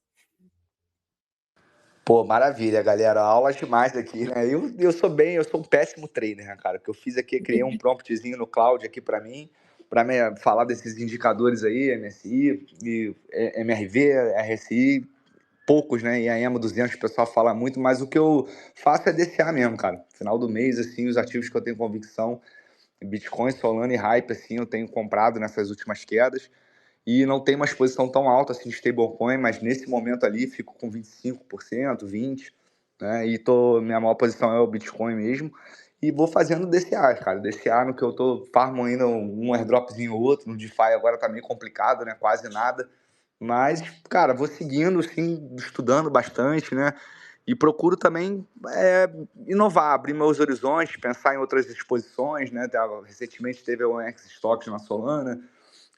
Pô, maravilha, galera. Aulas demais aqui, né? Eu sou um péssimo trainer, né, cara? O que eu fiz aqui, criei um promptzinho no Cloud aqui para mim, para falar desses indicadores aí, MSI, MRV, RSI, poucos, né? E a EMA 200 o pessoal fala muito, mas o que eu faço é DCA mesmo, cara. Final do mês, assim, os ativos que eu tenho convicção, Bitcoin, Solana e Hype, assim, eu tenho comprado nessas últimas quedas. E não tem uma exposição tão alta assim de stablecoin, mas nesse momento ali fico com 25%, 20%, né? E minha maior posição é o Bitcoin mesmo. E vou fazendo DCA, cara. DCA no que eu farmo ainda um airdropzinho ou outro. No DeFi agora tá meio complicado, né? Quase nada. Mas, cara, vou seguindo, assim, estudando bastante, né? E procuro também inovar, abrir meus horizontes, pensar em outras exposições, né? Recentemente teve o X-Stocks na Solana.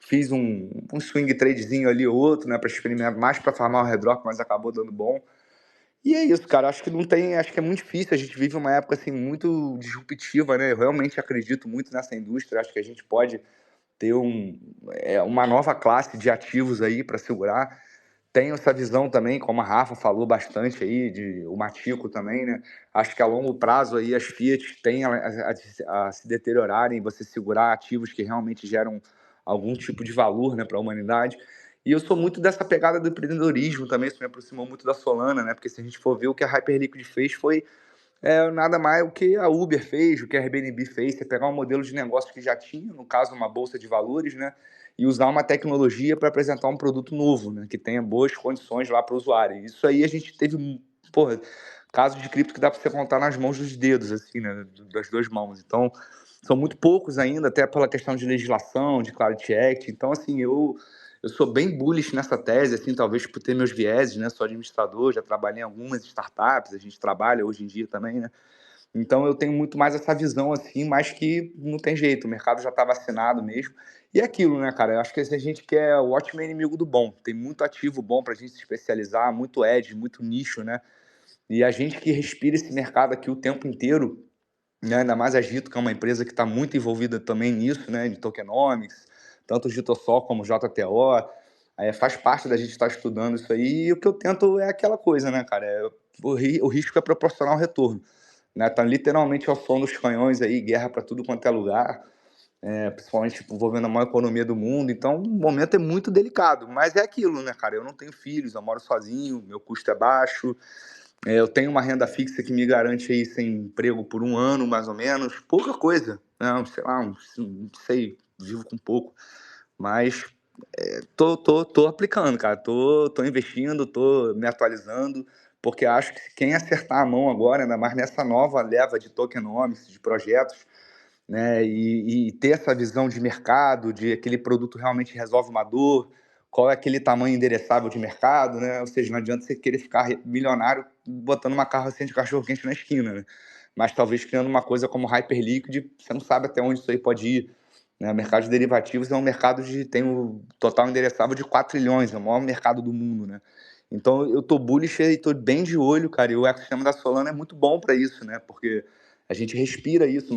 Fiz um swing tradezinho ali ou outro, né, para experimentar, mais para farmar o redrop, mas acabou dando bom. E é isso, cara. Acho que é muito difícil. A gente vive uma época assim muito disruptiva, né? Eu realmente acredito muito nessa indústria. Acho que a gente pode ter uma nova classe de ativos aí para segurar. Tenho essa visão também, como a Rafa falou bastante aí, o Matico também, né? Acho que a longo prazo aí as Fiat têm a se deteriorarem, você segurar ativos que realmente geram algum tipo de valor, né, para a humanidade. E eu sou muito dessa pegada do empreendedorismo também, isso me aproximou muito da Solana, né? Porque se a gente for ver o que a Hyperliquid fez foi nada mais o que a Uber fez, o que a Airbnb fez, você pegar um modelo de negócio que já tinha, no caso uma bolsa de valores, né, e usar uma tecnologia para apresentar um produto novo, né, que tenha boas condições lá para o usuário. Isso aí a gente teve, porra, casos de cripto que dá para você contar nas mãos dos dedos, assim, né, das 2 mãos. Então, são muito poucos ainda, até pela questão de legislação, de Clarity Act. Então, assim, eu eu sou bem bullish nessa tese, assim, talvez por ter meus vieses, né? Sou administrador, já trabalhei em algumas startups, a gente trabalha hoje em dia também, né? Então eu tenho muito mais essa visão, assim, mas que não tem jeito, o mercado já está vacinado mesmo. E é aquilo, né, cara? Eu acho que a gente quer o ótimo inimigo do bom. Tem muito ativo bom para a gente se especializar, muito edge, muito nicho, né? E a gente que respira esse mercado aqui o tempo inteiro, né? Ainda mais a Gito, que é uma empresa que está muito envolvida também nisso, né? De tokenomics, tanto o Gitosol como o JTO. Faz parte da gente estar estudando isso aí. E o que eu tento é aquela coisa, né, cara? O risco é proporcional ao retorno. Né? Tá literalmente ao som dos canhões aí, guerra para tudo quanto é lugar, principalmente envolvendo a maior economia do mundo. Então, o momento é muito delicado, mas é aquilo, né, cara? Eu não tenho filhos, eu moro sozinho, meu custo é baixo, eu tenho uma renda fixa que me garante aí sem emprego por 1 ano, mais ou menos, pouca coisa, né? Sei lá, não sei, vivo com pouco, mas tô aplicando, cara, tô investindo, tô me atualizando, porque acho que quem acertar a mão agora, ainda mais nessa nova leva de tokenomics, de projetos, né, e ter essa visão de mercado, de aquele produto realmente resolve uma dor, qual é aquele tamanho endereçável de mercado, né? Ou seja, não adianta você querer ficar milionário botando uma carrocinha de cachorro-quente na esquina, né? Mas talvez criando uma coisa como Hyperliquid, você não sabe até onde isso aí pode ir, né? O mercado de derivativos é um mercado tem um total endereçável de 4 trilhões, é o maior mercado do mundo, né? Então eu tô bullish e tô bem de olho, cara, e o ecossistema da Solana é muito bom para isso, né? Porque a gente respira isso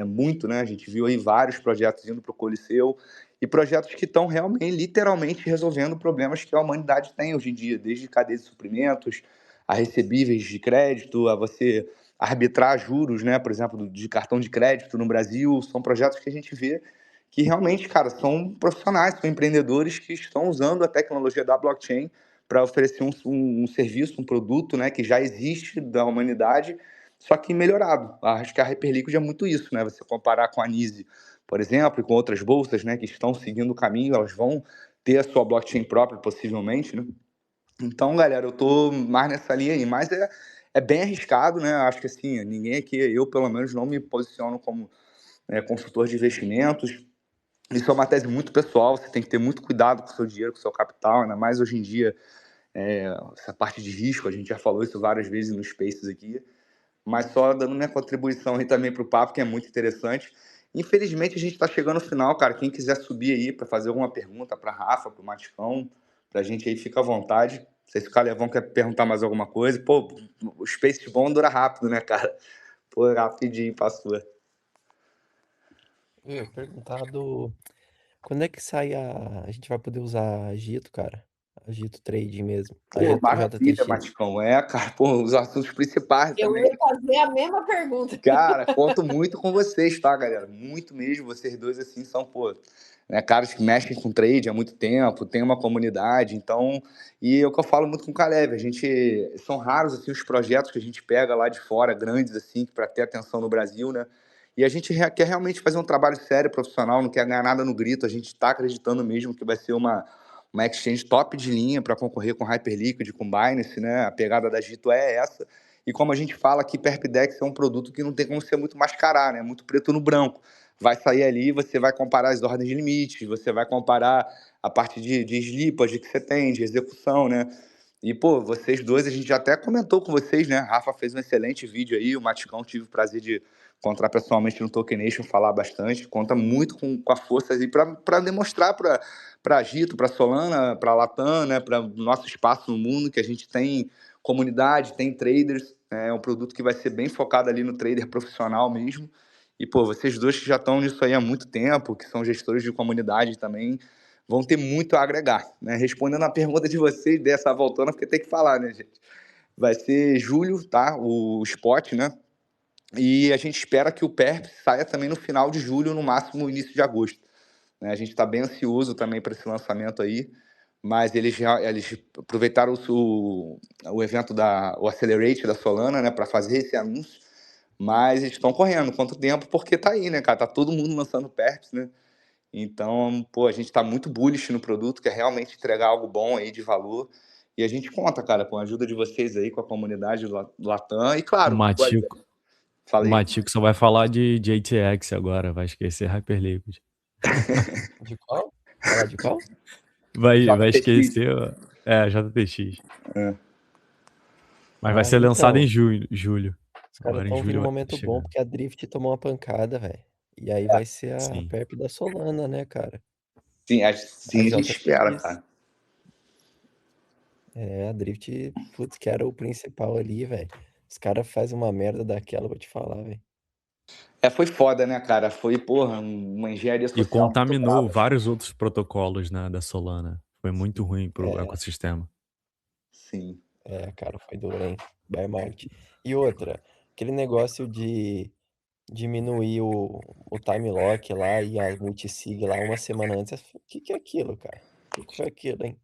muito, né? A gente viu aí vários projetos indo para o Coliseu e projetos que estão realmente, literalmente, resolvendo problemas que a humanidade tem hoje em dia, desde cadeia de suprimentos, a recebíveis de crédito, a você arbitrar juros, né? Por exemplo, de cartão de crédito no Brasil. São projetos que a gente vê que realmente, cara, são profissionais, são empreendedores que estão usando a tecnologia da blockchain para oferecer um serviço, um produto, né, que já existe da humanidade, só que melhorado. Acho que a Hyperliquid é muito isso, né? Você comparar com a Nise, por exemplo, e com outras bolsas, né, que estão seguindo o caminho, elas vão ter a sua blockchain própria, possivelmente, né? Então, galera, eu tô mais nessa linha aí, mas é bem arriscado, né? Acho que assim, ninguém aqui, eu pelo menos não me posiciono como consultor de investimentos. Isso é uma tese muito pessoal, você tem que ter muito cuidado com o seu dinheiro, com o seu capital, ainda mais hoje em dia, essa parte de risco, a gente já falou isso várias vezes nos Spaces aqui, mas só dando minha contribuição aí também para o papo, que é muito interessante. Infelizmente, a gente está chegando no final, cara. Quem quiser subir aí para fazer alguma pergunta para Rafa, para o Maticão, para a gente aí, fica à vontade. Não sei se o Calevão quer perguntar mais alguma coisa. Pô, o Space bom dura rápido, né, cara? Pô, rapidinho, passou. Eu ia perguntar quando é que sai a gente vai poder usar a Gito, cara? A Gito Trade mesmo. A Pô, Gito maravilha, JTX. Maticão. Cara, pô, os assuntos principais Eu também. ia fazer a mesma pergunta. Cara, conto muito com vocês, tá, galera? Muito mesmo. Vocês dois, assim, são, pô, né, caras que mexem com trade há muito tempo, tem uma comunidade, então... E é o que eu falo muito com o Caleb, são raros, assim, os projetos que a gente pega lá de fora, grandes, assim, para ter atenção no Brasil, né? E a gente quer realmente fazer um trabalho sério, profissional, não quer ganhar nada no grito, a gente está acreditando mesmo que vai ser uma exchange top de linha para concorrer com Hyperliquid, com Binance, né? A pegada da Gito é essa. E como a gente fala aqui, Perpdex é um produto que não tem como ser muito mascarar, né? Muito preto no branco. Vai sair ali, você vai comparar as ordens de limites, você vai comparar a parte de slippage que você tem, de execução, né? E, pô, vocês dois, a gente já até comentou com vocês, né? Rafa fez um excelente vídeo aí, o Maticão tive o prazer de encontrar pessoalmente no Tokenation, falar bastante, conta muito com a força aí para demonstrar para Gito, para Solana, para Latam, né? Para nosso espaço no mundo, que a gente tem comunidade, tem traders, é um produto que vai ser bem focado ali no trader profissional mesmo. E, pô, vocês dois que já estão nisso aí há muito tempo, que são gestores de comunidade também, vão ter muito a agregar, né? Respondendo a pergunta de vocês, dessa voltando, porque tem que falar, né, gente? Vai ser julho, tá? O spot, né? E a gente espera que o PERP saia também no final de julho, no máximo início de agosto. Né? A gente está bem ansioso também para esse lançamento aí, mas eles aproveitaram o evento o Accelerate da Solana, né, para fazer esse anúncio, mas eles estão correndo. Quanto tempo? Porque tá aí, né, cara? Tá todo mundo lançando perps, né? Então, pô, a gente tá muito bullish no produto, quer realmente entregar algo bom aí de valor. E a gente conta, cara, com a ajuda de vocês aí, com a comunidade do Latam. E claro, O Matico só vai falar de ATX agora, vai esquecer Hyperliquid. De qual? Falar de qual? Vai JTX. esquecer. É, JTX. É. Mas vai ser Então, lançado em julho. os caras Agora em estão vindo julho um vai momento bom chegar. porque a Drift tomou uma pancada, velho. E aí vai ser a Sim. perp da Solana, né, cara? Sim, a gente espera, JTX. cara. A Drift, putz, que era o principal ali, velho. Os caras fazem uma merda daquela, vou te falar, velho. Foi foda, né, cara? Foi, porra, uma engenharia E social muito contaminou brava. vários outros protocolos, né, da Solana. Foi muito ruim pro É. ecossistema. Sim. Cara, foi duro, hein? Bear market. E outra, aquele negócio de diminuir o time lock lá e a multisig lá uma semana antes. O que é aquilo, cara? O que foi aquilo, hein?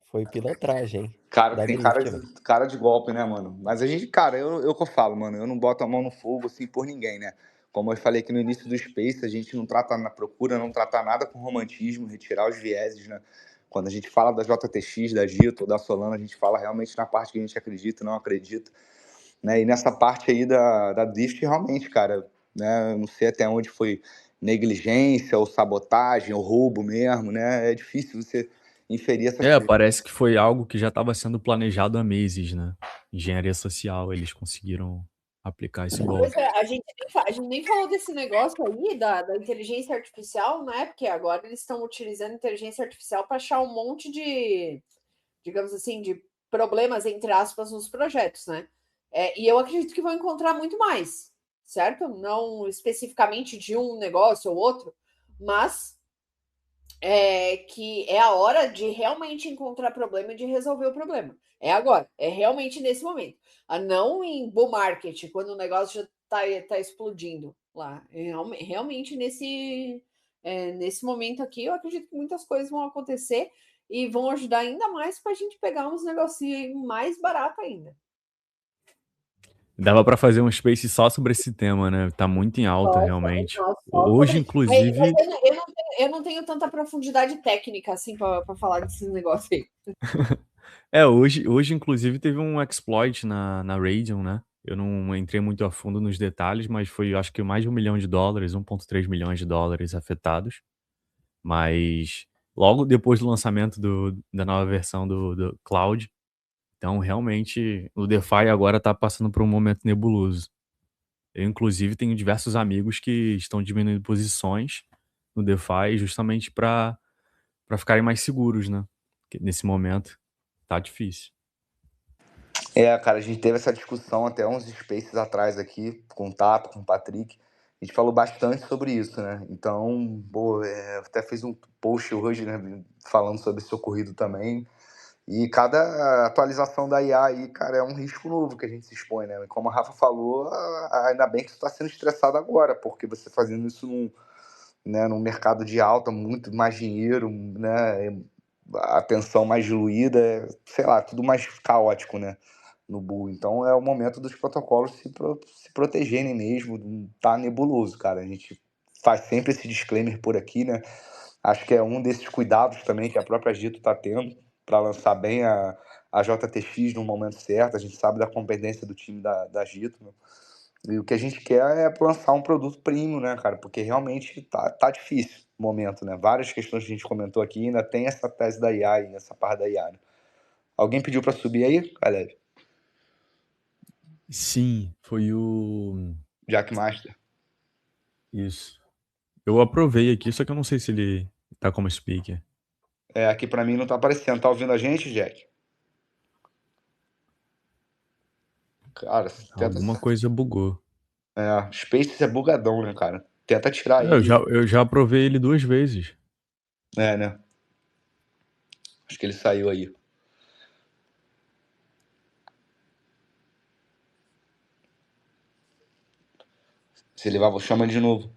Foi pilantragem, hein? Cara, Da tem Drift, velho. cara de golpe, né, mano? Mas a gente, cara, eu que eu falo, mano, eu não boto a mão no fogo assim por ninguém, né? Como eu falei aqui no início do Space, a gente não trata na procura, não tratar nada com romantismo, retirar os vieses, né? Quando a gente fala da JTX, da Gito, da Solana, a gente fala realmente na parte que a gente acredita e não acredita, né? E nessa parte aí da Drift, realmente, cara, né? Eu não sei até onde foi negligência ou sabotagem ou roubo mesmo, né? É difícil você inferir essas coisas. Parece que foi algo que já estava sendo planejado há meses, né? Engenharia social, eles conseguiram aplicar esse golpe. Pois é, a gente nem falou desse negócio aí da inteligência artificial, né? Porque agora eles estão utilizando inteligência artificial para achar um monte de, digamos assim, de problemas, entre aspas, nos projetos, né? E eu acredito que vão encontrar muito mais, certo? Não especificamente de um negócio ou outro, mas que é a hora de realmente encontrar problema e de resolver o problema. É agora, é realmente nesse momento. Não em bull market, quando o negócio já tá explodindo lá. Realmente nesse momento aqui, eu acredito que muitas coisas vão acontecer e vão ajudar ainda mais para a gente pegar uns negocinhos mais barato ainda. Dava para fazer um space só sobre esse tema, né? Tá muito em alta, realmente. Hoje, inclusive. Eu não tenho tanta profundidade técnica assim para falar desses negócios aí. Hoje, inclusive, teve um exploit na Radium, né? Eu não entrei muito a fundo nos detalhes, mas foi, acho que mais de $1 milhão, 1,3 milhões de dólares afetados. Mas logo depois do lançamento da nova versão do Cloud. Então, realmente, o DeFi agora tá passando por um momento nebuloso. Eu, inclusive, tenho diversos amigos que estão diminuindo posições no DeFi justamente para ficarem mais seguros, né? Porque nesse momento tá difícil. Cara, a gente teve essa discussão até uns spaces atrás aqui, com o Tato, com o Patrick. A gente falou bastante sobre isso, né? Então, até fiz um post hoje, né, falando sobre esse ocorrido também. E cada atualização da IA aí, cara, é um risco novo que a gente se expõe, né? E como a Rafa falou, ainda bem que você está sendo estressado agora, porque você fazendo isso num mercado de alta, muito mais dinheiro, né? Atenção mais diluída, sei lá, tudo mais caótico, né? No bull. Então é o momento dos protocolos se protegerem mesmo, tá nebuloso, cara. A gente faz sempre esse disclaimer por aqui, né? Acho que é um desses cuidados também que a própria Gito tá tendo para lançar bem a JTX no momento certo. A gente sabe da competência do time da Gito, né? E o que a gente quer é lançar um produto premium, né, cara? Porque realmente tá difícil o momento, né? Várias questões que a gente comentou aqui, ainda tem essa tese da IA, essa parte da IA, né? Alguém pediu para subir aí, Caleb? Sim, foi o Jack Master. Isso. Eu aprovei aqui, só que eu não sei se ele tá como speaker. Aqui para mim não tá aparecendo. Tá ouvindo a gente, Jack? Cara, Alguma coisa bugou. Spaces é bugadão, né, cara? Tenta tirar Eu ele. já aprovei ele 2 vezes. Né? Acho que ele saiu aí. Se ele vai, chama de novo.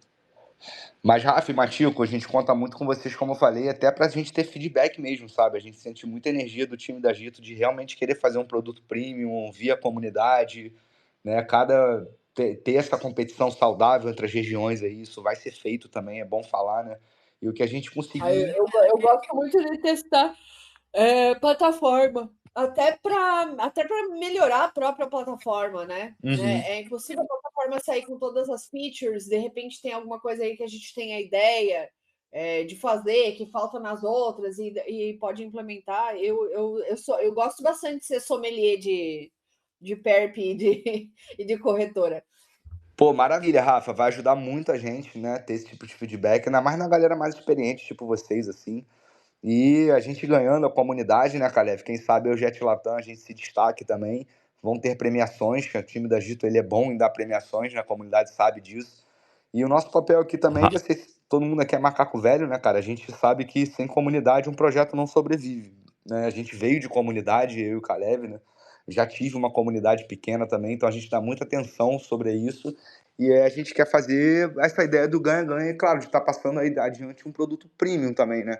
Mas, Rafa e Matico, a gente conta muito com vocês, como eu falei, até pra gente ter feedback mesmo, sabe? A gente sente muita energia do time da Gito de realmente querer fazer um produto premium, via comunidade, né? Ter essa competição saudável entre as regiões aí, isso vai ser feito também, é bom falar, né? E o que a gente conseguir... Eu gosto muito de testar plataforma, até para melhorar a própria plataforma, né? É impossível a plataforma sair com todas as features, de repente tem alguma coisa aí que a gente tem a ideia, de fazer, que falta nas outras e pode implementar. Eu gosto bastante de ser sommelier de perp e de corretora. Pô, maravilha, Rafa. Vai ajudar muito a gente, né? Ter esse tipo de feedback, ainda mais na galera mais experiente, tipo vocês, assim. E a gente ganhando a comunidade, né, Caleb? Quem sabe o Jet Latam a gente se destaque também. Vão ter premiações, que o time da Gito ele é bom em dar premiações, né? A comunidade sabe disso. E o nosso papel aqui também, você, todo mundo aqui é macaco velho, né, cara? A gente sabe que sem comunidade um projeto não sobrevive, né? A gente veio de comunidade, eu e o Caleb, né? Já tive uma comunidade pequena também, então a gente dá muita atenção sobre isso. E a gente quer fazer essa ideia do ganha-ganha, e claro, de estar passando aí adiante um produto premium também, né?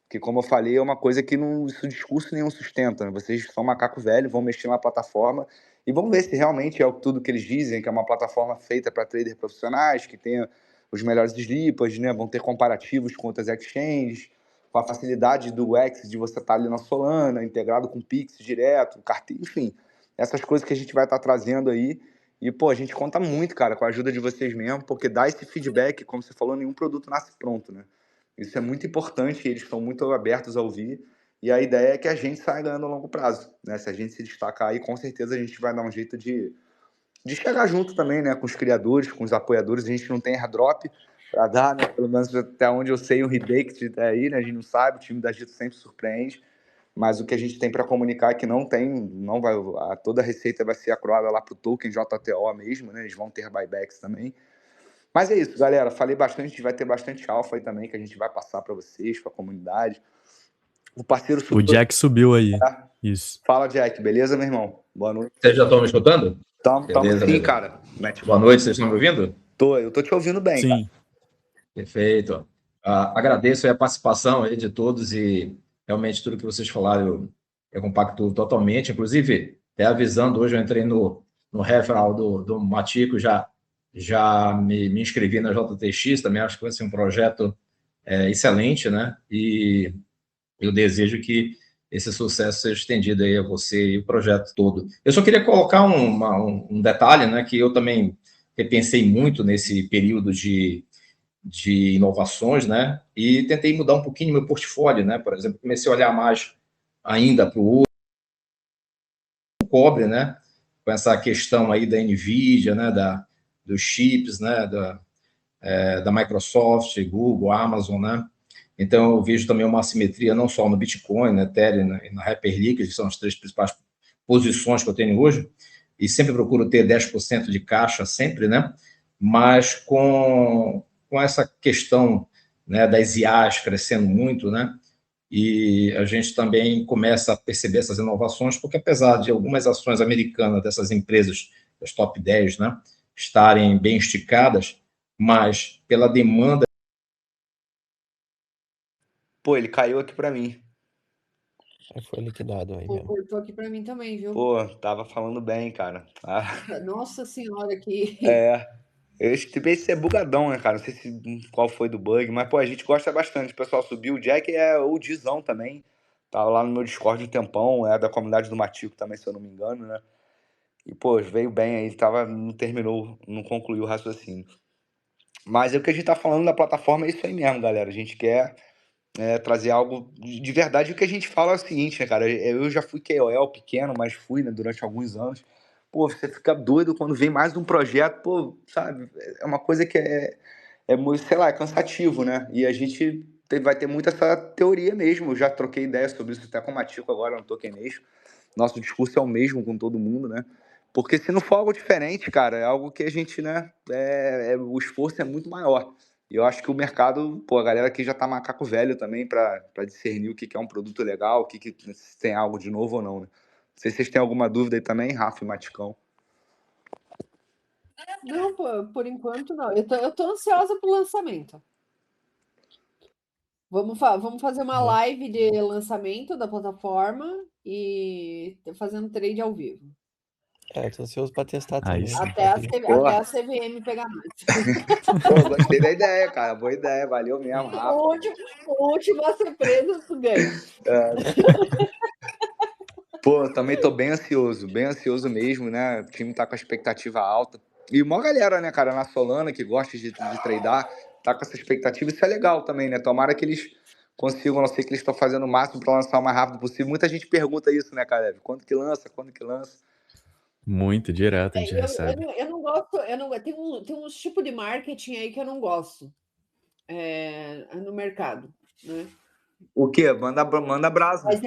Que, como eu falei, é uma coisa que não, isso discurso nenhum sustenta, né? Vocês são macaco velho, vão mexer na plataforma e vamos ver se realmente é tudo que eles dizem, que é uma plataforma feita para traders profissionais, que tenha os melhores slippers, né? Vão ter comparativos com outras exchanges, com a facilidade do X de você estar ali na Solana, integrado com o Pix direto, carteira, enfim. Essas coisas que a gente vai estar trazendo aí. E, pô, a gente conta muito, cara, com a ajuda de vocês mesmo, porque dá esse feedback, como você falou, nenhum produto nasce pronto, né? Isso é muito importante, eles estão muito abertos a ouvir. E a ideia é que a gente saia ganhando a longo prazo, né? Se a gente se destacar aí, com certeza a gente vai dar um jeito de chegar junto também, né? Com os criadores, com os apoiadores. A gente não tem airdrop para dar, né? Pelo menos até onde eu sei, o Rebaked tá aí, né? A gente não sabe, o time da Gito sempre surpreende. Mas o que a gente tem para comunicar é que não vai, toda a receita vai ser acroada lá para o token JTO mesmo, né? Eles vão ter buybacks também. Mas é isso, galera. Falei bastante, a gente vai ter bastante alfa aí também, que a gente vai passar para vocês, para a comunidade. O parceiro subiu. O Jack subiu aí. Isso. Fala, Jack. Beleza, meu irmão? Boa noite. Vocês já estão me escutando? Tamo sim, beleza. cara. Boa noite, vocês estão me ouvindo? Eu tô te ouvindo bem, Sim. cara. Perfeito. Agradeço a participação aí de todos e realmente tudo que vocês falaram eu compacto totalmente. Inclusive, até avisando, hoje eu entrei no referral do Matico, já me inscrevi na JTX, também acho que vai ser um projeto excelente, né? E eu desejo que esse sucesso seja estendido aí a você e o projeto todo. Eu só queria colocar um detalhe, né, que eu também repensei muito nesse período de inovações, né, e tentei mudar um pouquinho meu portfólio, né, por exemplo, comecei a olhar mais ainda para o cobre, né, com essa questão aí da NVIDIA, né, dos chips, né, da Microsoft, Google, Amazon, né. Então, eu vejo também uma assimetria não só no Bitcoin, na Ethereum e na Hyperliquid, que são as três principais posições que eu tenho hoje, e sempre procuro ter 10% de caixa, sempre, né? Mas com essa questão, né, das IAs crescendo muito, né? E a gente também começa a perceber essas inovações, porque apesar de algumas ações americanas dessas empresas, das top 10, né, estarem bem esticadas, mas pela demanda. Pô, ele caiu aqui pra mim. Foi liquidado aí mesmo. Cortou aqui pra mim também, viu? Pô, tava falando bem, cara. Nossa senhora, que... Eu estimei ser bugadão, né, cara? Não sei qual foi do bug, mas, pô, a gente gosta bastante. O pessoal subiu. O Jack é o Dizão também. Tava lá no meu Discord um tempão. É da comunidade do Matico também, se eu não me engano, né? E, pô, veio bem aí. Não terminou, não concluiu o raciocínio. Mas o que a gente tá falando da plataforma é isso aí mesmo, galera. A gente quer trazer algo de verdade. O que a gente fala é o seguinte, né, cara? Eu já fui KOL pequeno, mas fui, né, durante alguns anos. Pô, você fica doido quando vem mais um projeto, pô, sabe? É uma coisa que muito, sei lá, é cansativo, né? E a gente vai ter muito essa teoria mesmo. Eu já troquei ideia sobre isso até com o Matico agora no Token Nation. Nosso discurso é o mesmo com todo mundo, né? Porque se não for algo diferente, cara, é algo que a gente, né? O esforço é muito maior. E eu acho que o mercado, pô, a galera aqui já tá macaco velho também para discernir o que é um produto legal, se tem algo de novo ou não, né? Não sei se vocês têm alguma dúvida aí também, Rafa e Maticão. Não, por enquanto não. Eu tô ansiosa pro lançamento. Vamos fazer uma live de lançamento da plataforma e fazendo trade ao vivo. Eu tô ansioso pra testar também. sim. Até a CVM pegar nós. Pô, gostei da ideia, cara. Boa ideia, valeu mesmo, Rafa. Última surpresa, tu ganha. Pô, também tô bem ansioso mesmo, né? O time tá com a expectativa alta. E uma galera, né, cara, na Solana que gosta de tradar. tá com essa expectativa, isso é legal também, né? Tomara que eles consigam, não sei que eles estão fazendo o máximo para lançar o mais rápido possível. Muita gente pergunta isso, né, Caleb? Quando que lança? Quando que lança? Muito direto a gente Eu recebe. não gosto, tem uns tipos de marketing aí que eu não gosto no mercado, né? O quê? Manda brasa. Mas,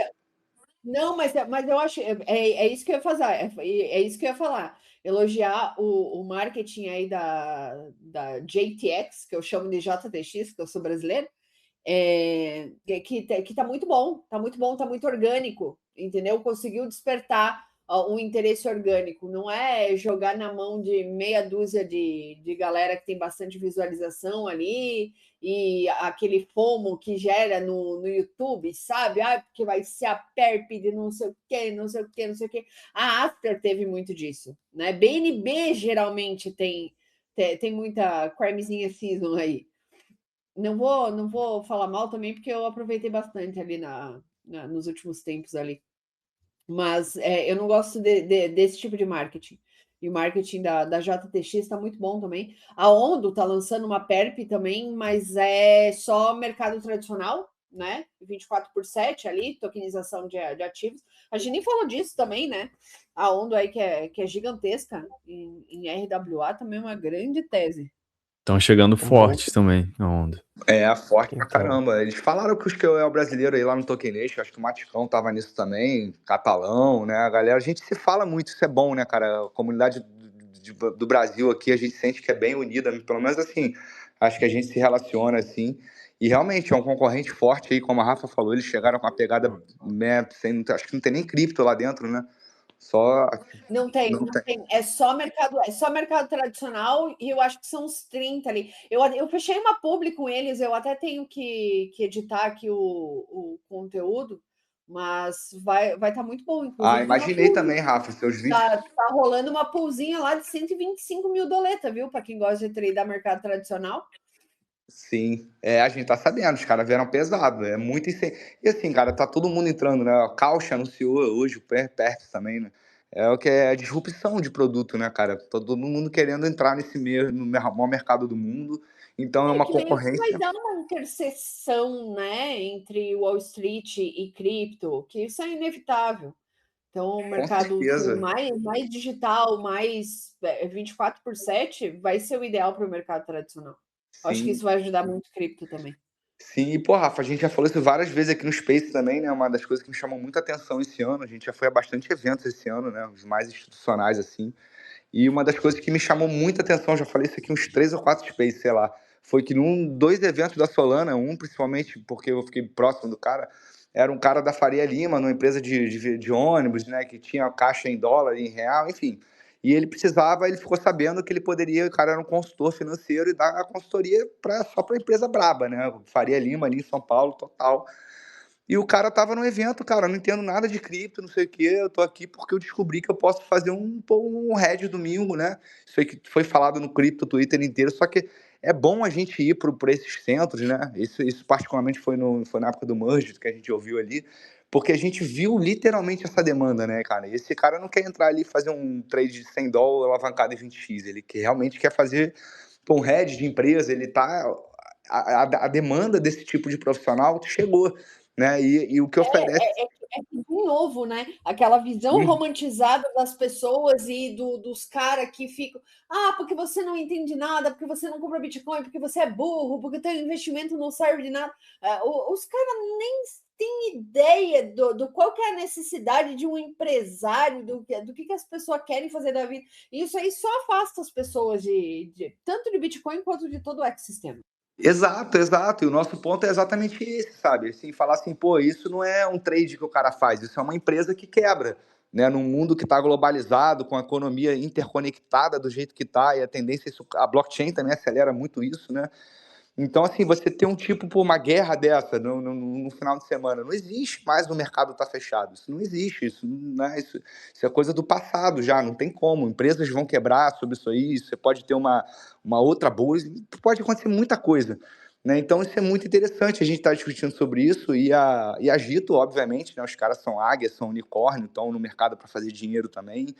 não, mas eu acho, é isso que eu ia fazer, é isso que eu ia falar. Elogiar o marketing aí da JTX, que eu chamo de JTX, que eu sou brasileiro, que tá muito bom, tá muito orgânico, entendeu? Conseguiu despertar um interesse orgânico, não é jogar na mão de meia dúzia de galera que tem bastante visualização ali e aquele FOMO que gera no YouTube, sabe? Porque vai ser a perp de não sei o que, não sei o que, não sei o que. A After teve muito disso, né? BNB geralmente tem muita crimezinha season aí. Não vou falar mal também, porque eu aproveitei bastante ali nos últimos tempos ali. Mas eu não gosto desse tipo de marketing. E o marketing da JTX está muito bom também. A Ondo está lançando uma perp também, mas é só mercado tradicional, né? 24/7 ali, tokenização de ativos. A gente nem falou disso também, né? A Ondo aí que é gigantesca em RWA também é uma grande tese. Estão chegando fortes também na onda. Forte pra caramba. Eles falaram que os QOL brasileiro aí lá no Tokenation, acho que o Maticão tava nisso também, Catalão, né? A galera, a gente se fala muito, isso é bom, né, cara? A comunidade do Brasil aqui, a gente sente que é bem unida, pelo menos assim, acho que a gente se relaciona assim. E realmente é um concorrente forte aí, como a Rafa falou, eles chegaram com uma pegada, né, acho que não tem nem cripto lá dentro, né? Só. Não tem. É só mercado tradicional e eu acho que são uns 30 ali. Eu fechei uma publi com eles, eu até tenho que editar aqui o conteúdo, mas vai estar muito bom. Inclusive, imaginei também, Rafa, seus vídeos. Tá rolando uma poolzinha lá de 125 mil doleta, viu? Para quem gosta de tradear mercado tradicional. Sim, a gente tá sabendo, os caras vieram pesado, é muito isso. E assim, cara, tá todo mundo entrando, né? A Caucha anunciou hoje, o Perps também, né? É o que é a disrupção de produto, né, cara? Todo mundo querendo entrar no maior mercado do mundo, então é uma concorrência. Vai dar uma interseção, né, entre Wall Street e cripto, que isso é inevitável. Então, o mercado mais digital, mais 24/7, vai ser o ideal para o mercado tradicional. Sim. Acho que isso vai ajudar muito cripto também. Sim, e pô, Rafa, a gente já falou isso várias vezes aqui no Space também, né? Uma das coisas que me chamou muita atenção esse ano, a gente já foi a bastante eventos esse ano, né? Os mais institucionais, assim. E uma das coisas que me chamou muita atenção, já falei isso aqui uns 3 ou 4 Space, sei lá, foi que dois eventos da Solana, um principalmente porque eu fiquei próximo do cara, era um cara da Faria Lima, numa empresa de ônibus, né? Que tinha caixa em dólar, em real, enfim. E ele ficou sabendo que ele poderia, o cara era um consultor financeiro e dar a consultoria só para a empresa braba, né? Faria Lima, ali em São Paulo, total. E o cara tava no evento, cara, não entendo nada de cripto, não sei o quê, eu tô aqui porque eu descobri que eu posso fazer um hedge domingo, né? Isso aí que foi falado no cripto Twitter inteiro, só que é bom a gente ir por esses centros, né? Isso particularmente foi na época do Merge, que a gente ouviu ali, porque a gente viu literalmente essa demanda, né, cara? E esse cara não quer entrar ali e fazer um trade de $100 alavancado em 20x, ele realmente quer fazer um hedge de empresa, ele tá... A demanda desse tipo de profissional chegou, né? E o que oferece... de novo, né? Aquela visão romantizada das pessoas e dos caras que ficam... porque você não entende nada, porque você não compra Bitcoin, porque você é burro, porque teu investimento não serve de nada. Os caras nem têm ideia do qual que é a necessidade de um empresário, do que as pessoas querem fazer da vida. E isso aí só afasta as pessoas tanto de Bitcoin quanto de todo o ecossistema. Exato. E o nosso ponto é exatamente esse, sabe? Assim, falar assim, pô, isso não é um trade que o cara faz, isso é uma empresa que quebra, né? Num mundo que está globalizado, com a economia interconectada do jeito que está, e a tendência, a blockchain também acelera muito isso, né? Então, assim, você ter uma guerra dessa no final de semana, não existe mais, o mercado está fechado. Isso não existe, isso é coisa do passado já, não tem como. Empresas vão quebrar sobre isso aí, você pode ter uma outra bolsa, pode acontecer muita coisa, né? Então, isso é muito interessante, a gente está discutindo sobre isso, e a Gito, obviamente, né, os caras são águias, são unicórnio, estão no mercado para fazer dinheiro também,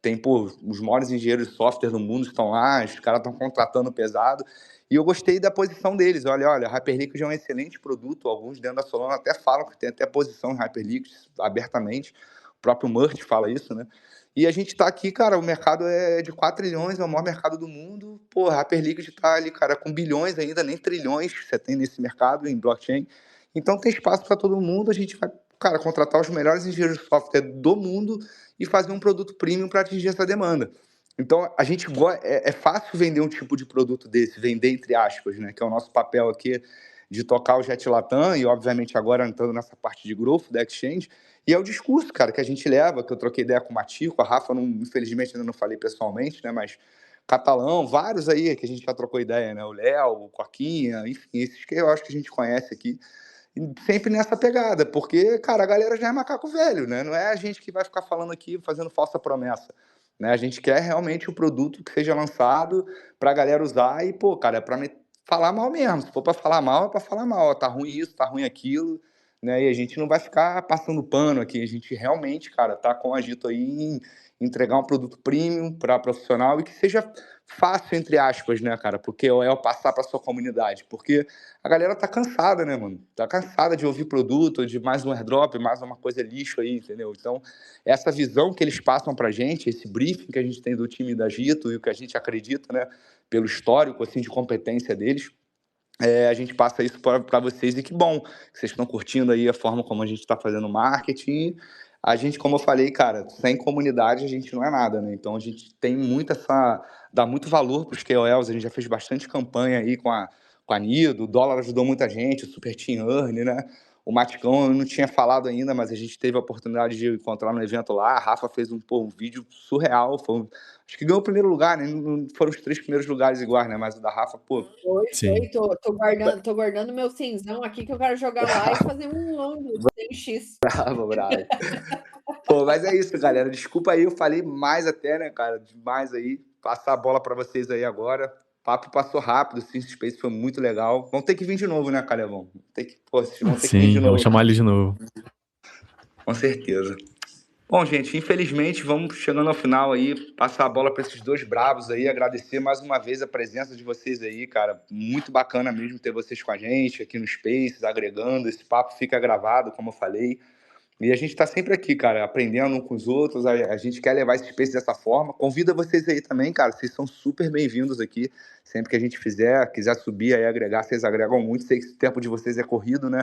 tem, pô, os maiores engenheiros de software do mundo estão lá, os caras estão contratando pesado. E eu gostei da posição deles. Olha, a Hyperliquid é um excelente produto. Alguns dentro da Solana até falam que tem até posição em Hyperliquid abertamente. O próprio Murt fala isso, né? E a gente tá aqui, cara, o mercado é de 4 trilhões, é o maior mercado do mundo. Pô, a Hyperliquid tá ali, cara, com bilhões ainda, nem trilhões você tem nesse mercado em blockchain. Então tem espaço para todo mundo. A gente vai, cara, contratar os melhores engenheiros de software do mundo e fazer um produto premium para atingir essa demanda. Então, a gente é fácil vender um tipo de produto desse, vender entre aspas, né? Que é o nosso papel aqui de tocar o Jet Latam e, obviamente, agora entrando nessa parte de growth da Exchange. E é o discurso, cara, que a gente leva, que eu troquei ideia com o Matico, a Rafa, infelizmente, ainda não falei pessoalmente, né? Mas Catalão, vários aí que a gente já trocou ideia, né? O Léo, o Coquinha, enfim, esses que eu acho que a gente conhece aqui. Sempre nessa pegada, porque, cara, a galera já é macaco velho, né? Não é a gente que vai ficar falando aqui, fazendo falsa promessa, né? A gente quer realmente o produto que seja lançado pra galera usar e, pô, cara, é pra falar mal mesmo. Se for pra falar mal, é pra falar mal. Ó, tá ruim isso, tá ruim aquilo, né? E a gente não vai ficar passando pano aqui. A gente realmente, cara, tá com o agito aí em entregar um produto premium para profissional e que seja fácil, entre aspas, né, cara? Porque é passar pra sua comunidade. Porque a galera tá cansada, né, mano? Tá cansada de ouvir produto, de mais um airdrop, mais uma coisa lixo aí, entendeu? Então, essa visão que eles passam pra gente, esse briefing que a gente tem do time da Gito e o que a gente acredita, né, pelo histórico, assim, de competência deles, a gente passa isso para vocês e que bom que vocês estão curtindo aí a forma como a gente está fazendo marketing. A gente, como eu falei, cara, sem comunidade a gente não é nada, né? Então a gente tem dá muito valor para os KOLs, a gente já fez bastante campanha aí com a Nido, o dólar ajudou muita gente, o Super Team Earn, né? O Maticão eu não tinha falado ainda, mas a gente teve a oportunidade de encontrar no evento lá. A Rafa fez um vídeo surreal, acho que ganhou o primeiro lugar, né? Não foram os 3 primeiros lugares iguais, né? Mas o da Rafa, pô. Foi, tô guardando meu cinzão aqui que eu quero jogar lá e fazer um long de X. Bravo. Pô, mas é isso, galera. Desculpa aí, eu falei mais até, né, cara? Demais aí. Passar a bola pra vocês aí agora. O papo passou rápido, o Synth Space foi muito legal. Vão ter que vir de novo, né, Calevão? Vocês vão ter que vir de Sim, novo. vamos chamar ele de novo. Com certeza. Bom, gente, infelizmente vamos chegando ao final aí, passar a bola para esses dois bravos aí, agradecer mais uma vez a presença de vocês aí, cara, muito bacana mesmo ter vocês com a gente aqui no Spaces, agregando, esse papo fica gravado, como eu falei, e a gente tá sempre aqui, cara, aprendendo um com os outros, a gente quer levar esse Space dessa forma, convido vocês aí também, cara, vocês são super bem-vindos aqui, sempre que a gente quiser subir aí, agregar, vocês agregam muito, sei que o tempo de vocês é corrido, né?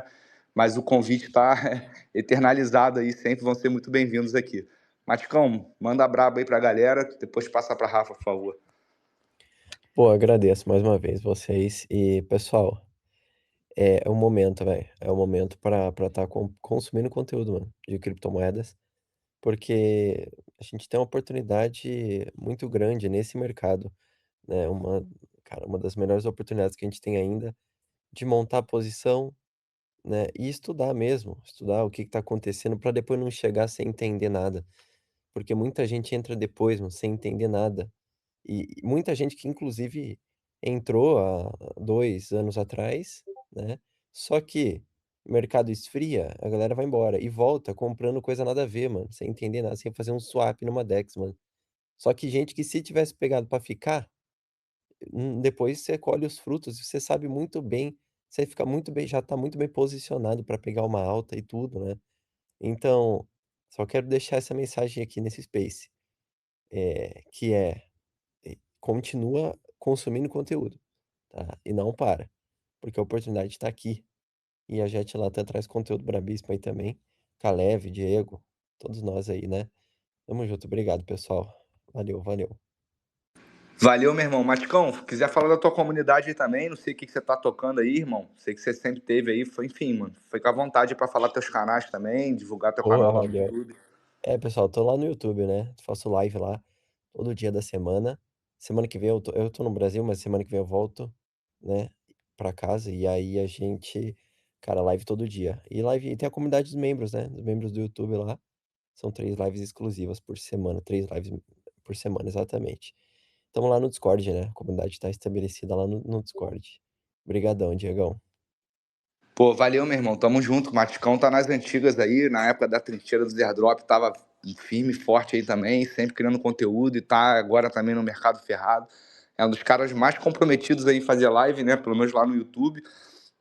Mas o convite está eternalizado aí, sempre vão ser muito bem-vindos aqui. Maticão, manda braba aí pra galera, depois passa pra Rafa, por favor. Pô, agradeço mais uma vez vocês. E, pessoal, é o momento, velho. É o momento pra estar consumindo conteúdo, mano, de criptomoedas. Porque a gente tem uma oportunidade muito grande nesse mercado, né? Cara, uma das melhores oportunidades que a gente tem ainda de montar a posição, né? E estudar mesmo, estudar o que está acontecendo para depois não chegar sem entender nada. Porque muita gente entra depois, mano, sem entender nada. E muita gente que, inclusive, entrou há 2 anos atrás, né? Só que o mercado esfria, a galera vai embora e volta comprando coisa nada a ver, mano, sem entender nada, sem fazer um swap numa DEX, mano. Só que gente que se tivesse pegado pra ficar, depois você colhe os frutos e você sabe muito bem, você fica muito bem, já tá muito bem posicionado pra pegar uma alta e tudo, né? Então, só quero deixar essa mensagem aqui nesse space, que continua consumindo conteúdo, tá? E não para, porque a oportunidade está aqui. E a Jet Latam traz conteúdo brabíssimo aí também. Kalev, Diego, todos nós aí, né? Tamo junto, obrigado, pessoal. Valeu, valeu. Valeu, meu irmão. Maticão, quiser falar da tua comunidade aí também, não sei o que você tá tocando aí, irmão. Sei que você sempre teve aí, enfim, mano. Fica à vontade para falar teus canais também, divulgar teu canal lá no Valeu. YouTube. Pessoal, tô lá no YouTube, né? Faço live lá todo dia da semana. Semana que vem eu tô no Brasil, mas semana que vem eu volto, né, pra casa. E aí a gente, cara, live todo dia. E tem a comunidade dos membros, né? Dos membros do YouTube lá. São 3 lives exclusivas por semana. 3 lives por semana, exatamente. Tamo lá no Discord, né? A comunidade tá estabelecida lá no Discord. Obrigadão, Diegão. Pô, valeu, meu irmão. Tamo junto. O Maticão tá nas antigas aí, na época da trincheira dos airdrop, tava firme e forte aí também, sempre criando conteúdo e tá agora também no mercado ferrado. É um dos caras mais comprometidos aí em fazer live, né? Pelo menos lá no YouTube.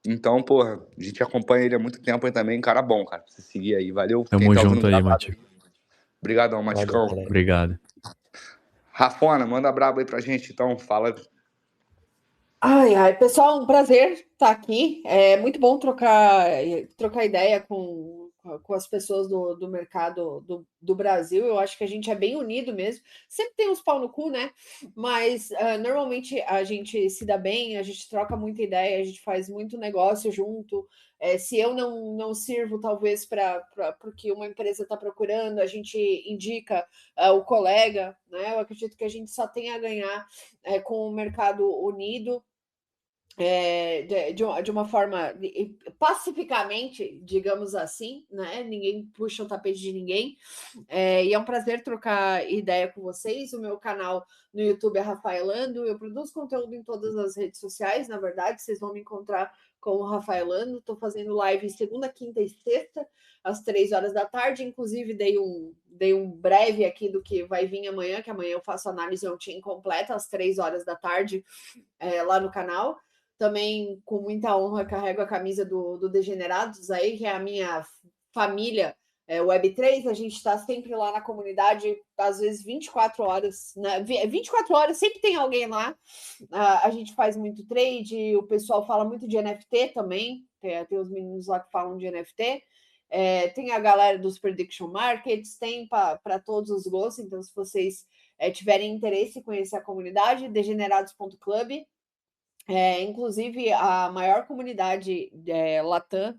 Então, porra, a gente acompanha ele há muito tempo aí também. Cara bom, cara. Pra você seguir aí. Valeu. Tamo Quem tá ouvindo junto aí, gravado Matico. Obrigadão, Valeu, Maticão. Caleb. Obrigado. Rafona, manda brabo aí pra gente, então. Fala. Ai, pessoal, um prazer estar aqui. É muito bom trocar ideia com as pessoas do mercado do Brasil. Eu acho que a gente é bem unido mesmo. Sempre tem uns pau no cu, né? Mas normalmente a gente se dá bem, a gente troca muita ideia, a gente faz muito negócio junto. Se eu não sirvo, talvez, para o que uma empresa está procurando, a gente indica o colega, né? Eu acredito que a gente só tem a ganhar com o mercado unido. De uma forma pacificamente, digamos assim, né? Ninguém puxa o tapete de ninguém. E é um prazer trocar ideia com vocês. O meu canal no YouTube é Rafaelando. Eu produzo conteúdo em todas as redes sociais, na verdade, vocês vão me encontrar com o Rafaelando. Estou fazendo live segunda, quinta e sexta, às 3 horas da tarde. Inclusive, dei um breve aqui do que vai vir amanhã, que amanhã eu faço análise on-chain completa, às 3 horas da tarde, lá no canal. Também, com muita honra, carrego a camisa do Degenerados aí, que é a minha família Web3. A gente está sempre lá na comunidade, às vezes 24 horas, né? 24 horas, sempre tem alguém lá. A gente faz muito trade, o pessoal fala muito de NFT também, tem os meninos lá que falam de NFT. Tem a galera dos Prediction Markets, tem para todos os gostos. Então, se vocês tiverem interesse em conhecer a comunidade, degenerados.club. Inclusive, a maior comunidade Latam